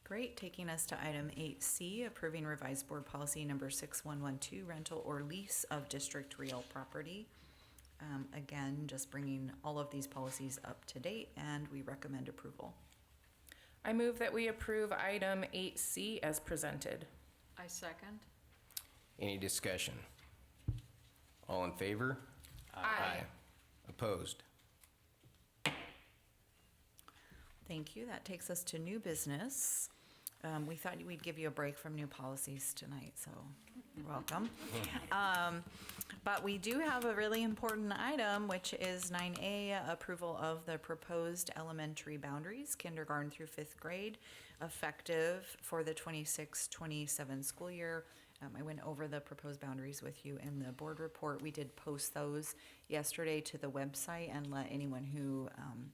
Great. Taking us to item 8C, approving revised board policy number 6112, rental or lease of district real property. Again, just bringing all of these policies up to date, and we recommend approval. I move that we approve item 8C as presented. I second. Any discussion? All in favor? Aye. Opposed? Thank you. That takes us to new business. We thought we'd give you a break from new policies tonight, so you're welcome. But we do have a really important item, which is 9A, approval of the proposed elementary boundaries, kindergarten through fifth grade, effective for the 26-27 school year. I went over the proposed boundaries with you in the board report. We did post those yesterday to the website and let anyone who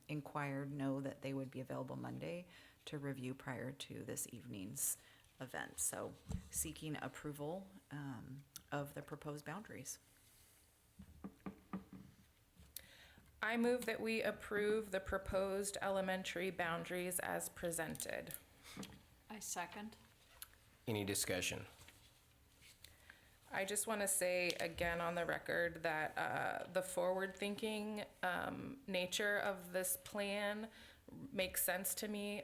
inquired know that they would be available Monday to review prior to this evening's event. So seeking approval of the proposed boundaries. I move that we approve the proposed elementary boundaries as presented. I second. Any discussion? I just want to say again on the record that the forward-thinking nature of this plan makes sense to me.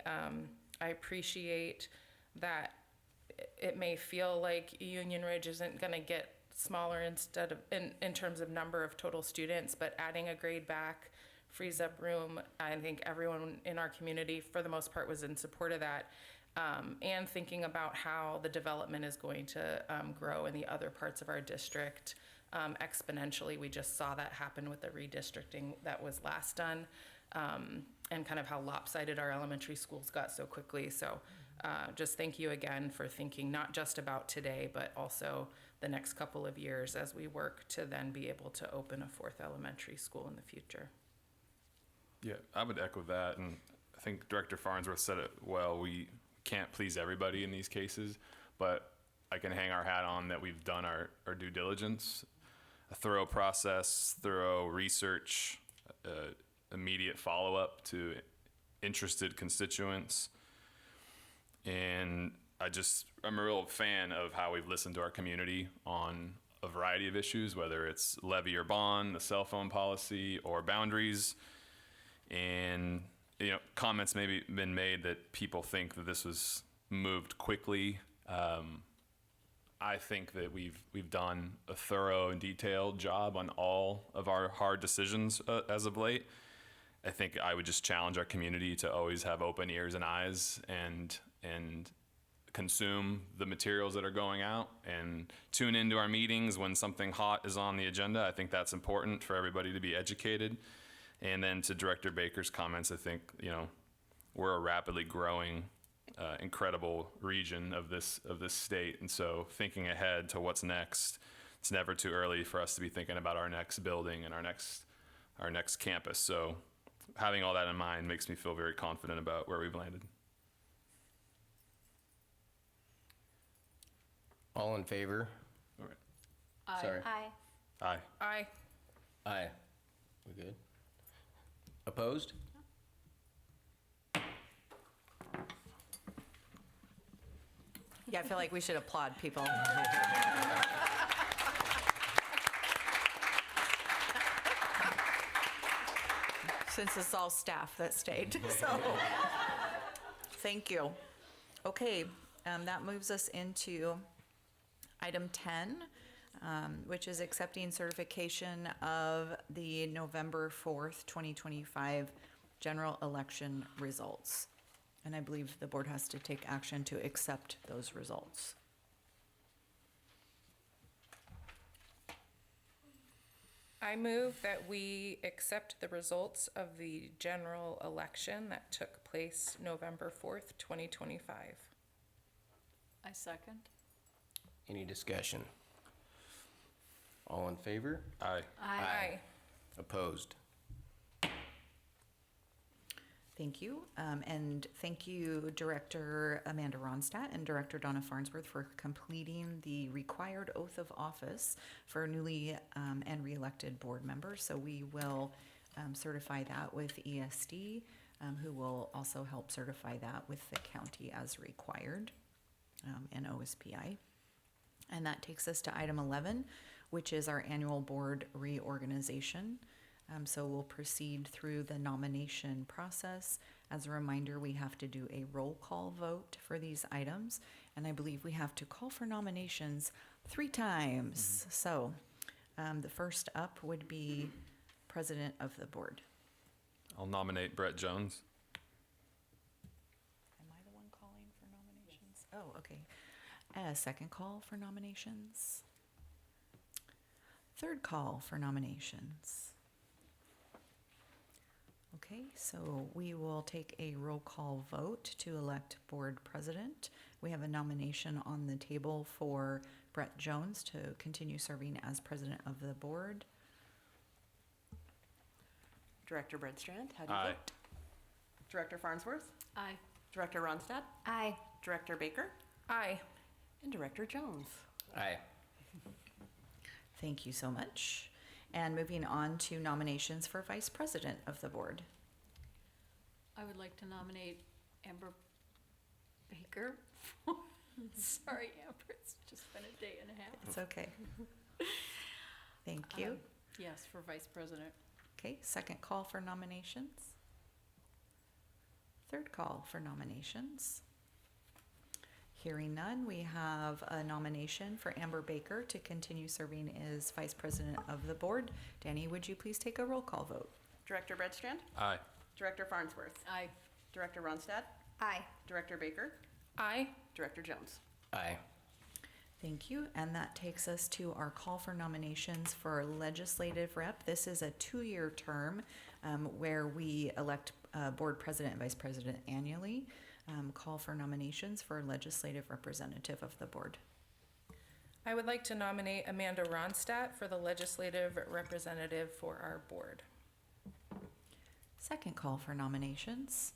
I appreciate that it may feel like Union Ridge isn't going to get smaller instead of in terms of number of total students, but adding a grade back frees up room. I think everyone in our community, for the most part, was in support of that. And thinking about how the development is going to grow in the other parts of our district exponentially. We just saw that happen with the redistricting that was last done, and kind of how lopsided our elementary schools got so quickly. So just thank you again for thinking not just about today, but also the next couple of years as we work to then be able to open a fourth elementary school in the future. Yeah, I would echo that, and I think Director Farnsworth said it well. We can't please everybody in these cases, but I can hang our hat on that we've done our due diligence, a thorough process, thorough research, immediate follow-up to interested constituents, and I'm a real fan of how we've listened to our community on a variety of issues, whether it's levy or bond, the cell phone policy, or boundaries. And comments maybe been made that people think that this was moved quickly. I think that we've done a thorough and detailed job on all of our hard decisions as of late. I think I would just challenge our community to always have open ears and eyes and consume the materials that are going out and tune into our meetings when something hot is on the agenda. I think that's important for everybody to be educated. And then to Director Baker's comments, I think, we're a rapidly growing, incredible region of this state. And so thinking ahead to what's next, it's never too early for us to be thinking about our next building and our next campus. So having all that in mind makes me feel very confident about where we've landed. All in favor? Aye. Sorry. Aye. Aye. Aye. Aye. We good? Opposed? Yeah, I feel like we should applaud people. Since it's all staff that stayed, so, thank you. Okay, that moves us into item 10, which is accepting certification of the November 4th, 2025 general election results. And I believe the board has to take action to accept those results. I move that we accept the results of the general election that took place November 4th, 2025. I second. Any discussion? All in favor? Aye. Aye. Opposed? Thank you. And thank you, Director Amanda Ronstadt and Director Donna Farnsworth, for completing the required oath of office for newly and re-elected board members. So we will certify that with ESD, who will also help certify that with the county as required, and OSPI. And that takes us to item 11, which is our annual board reorganization. So we'll proceed through the nomination process. As a reminder, we have to do a roll call vote for these items, and I believe we have to call for nominations 3 times. So the first up would be president of the board. I'll nominate Brett Jones. Am I the one calling for nominations? Oh, okay. Second call for nominations. Third call for nominations. Okay, so we will take a roll call vote to elect board president. We have a nomination on the table for Brett Jones to continue serving as president of the board. Director Breadstrand, how do you Aye. vote? Director Farnsworth? Aye. Director Ronstadt? Aye. Director Baker? Aye. And Director Jones? Aye. Thank you so much. And moving on to nominations for vice president of the board. I would like to nominate Amber Baker. Sorry, Amber, it's just been a day and a half. It's okay. Thank you. Yes, for vice president. Okay, second call for nominations. Third call for nominations. Hearing none, we have a nomination for Amber Baker to continue serving as vice president of the board. Danny, would you please take a roll call vote? Director Breadstrand? Aye. Director Farnsworth? Aye. Director Ronstadt? Aye. Director Baker? Aye. Director Jones? Aye. Thank you. And that takes us to our call for nominations for legislative rep. This is a 2-year term where we elect board president and vice president annually. Call for nominations for legislative representative of the board. I would like to nominate Amanda Ronstadt for the legislative representative for our board. Second call for nominations.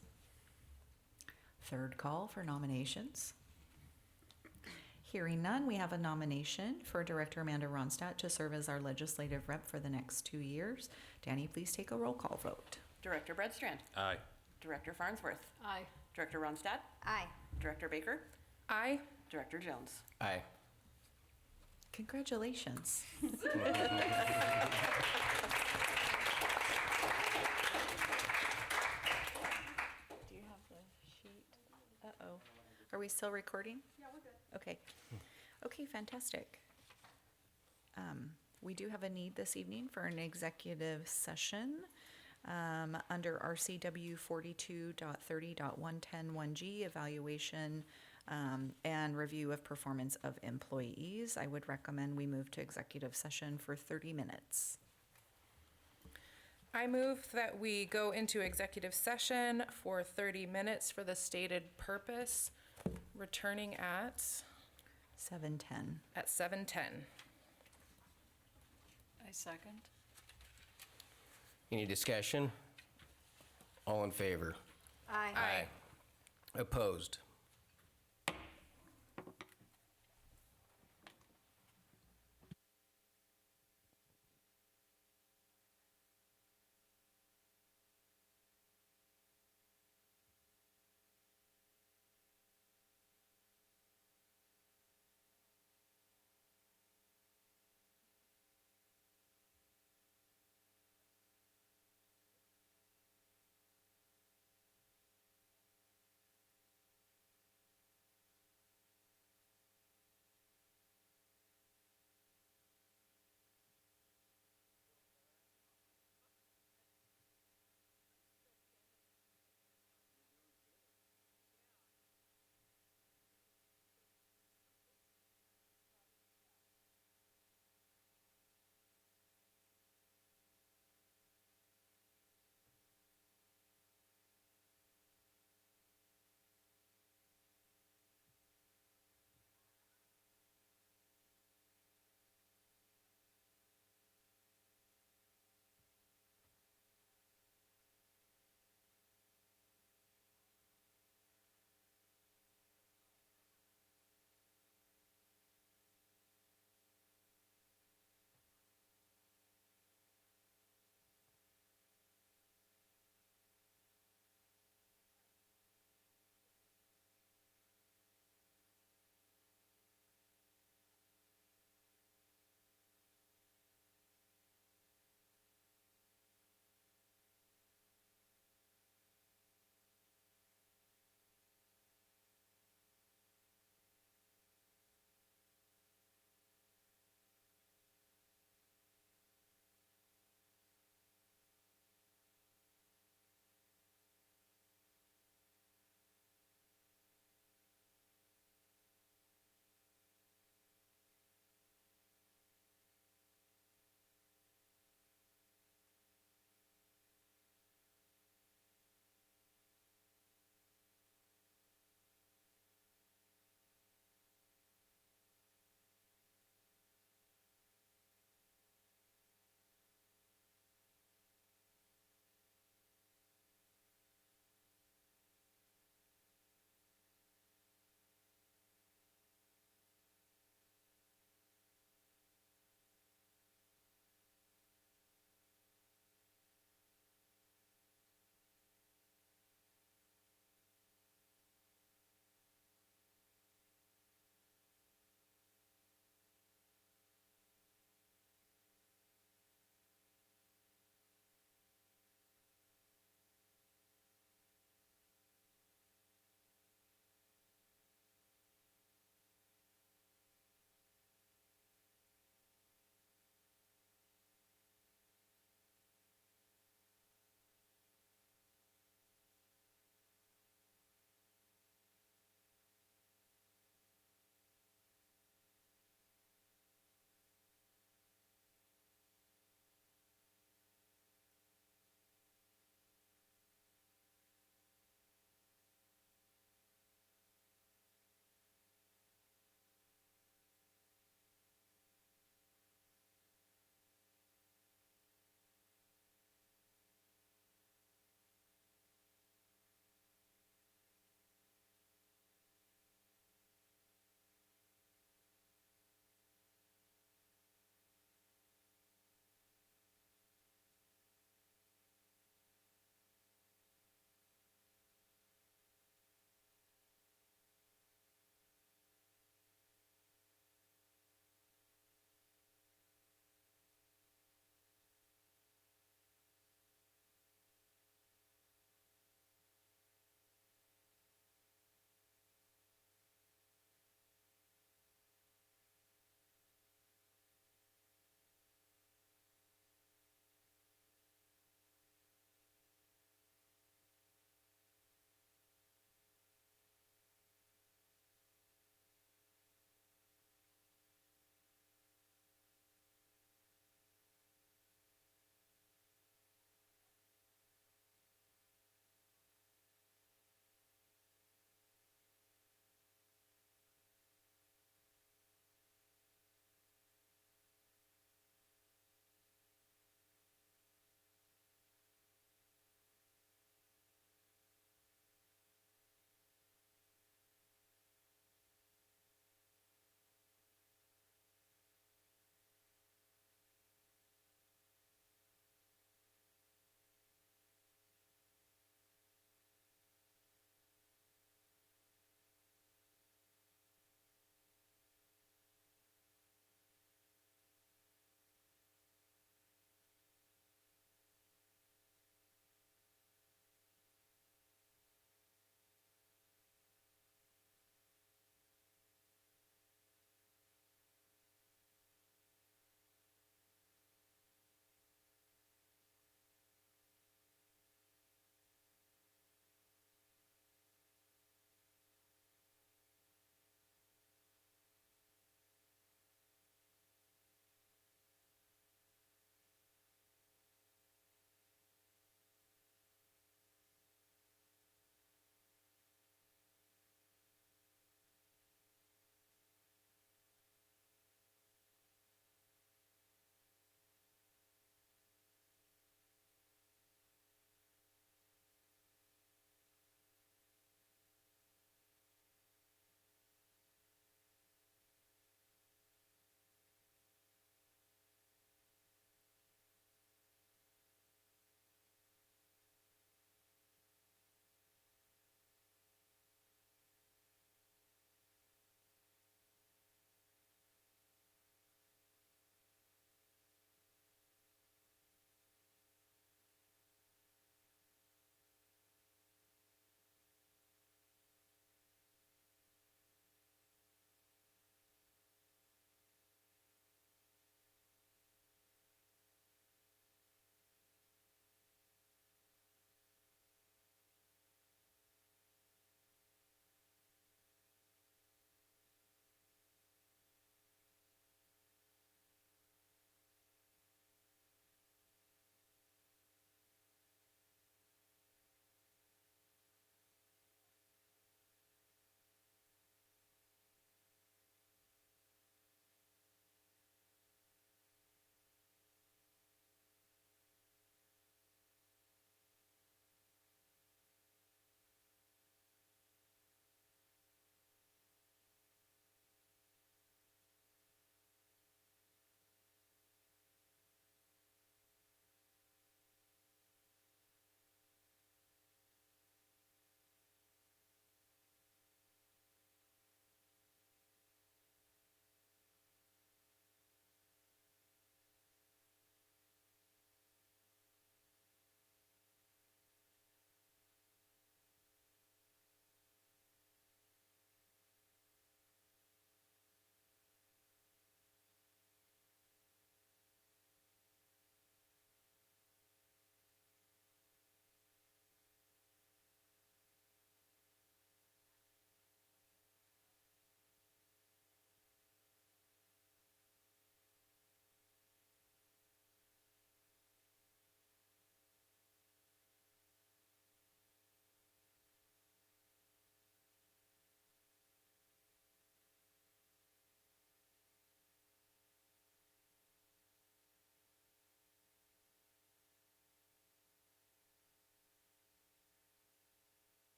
Third call for nominations. Hearing none, we have a nomination for Director Amanda Ronstadt to serve as our legislative rep for the next 2 years. Danny, please take a roll call vote. Director Breadstrand? Aye. Director Farnsworth? Aye. Director Ronstadt? Aye. Director Baker? Aye. Director Jones? Aye. Congratulations. Do you have the sheet? Uh-oh. Are we still recording? Yeah, we're good. Okay. Okay, fantastic. We do have a need this evening for an executive session under RCW 42.30.1101G, evaluation and review of performance of employees. I would recommend we move to executive session for 30 minutes. I move that we go into executive session for 30 minutes for the stated purpose, returning at 7:10. 7:10. I second. Any discussion? All in favor? Aye. Aye. Opposed?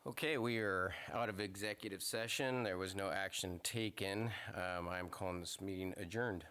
Okay, we are out of executive session. There was no action taken. I'm calling this meeting adjourned.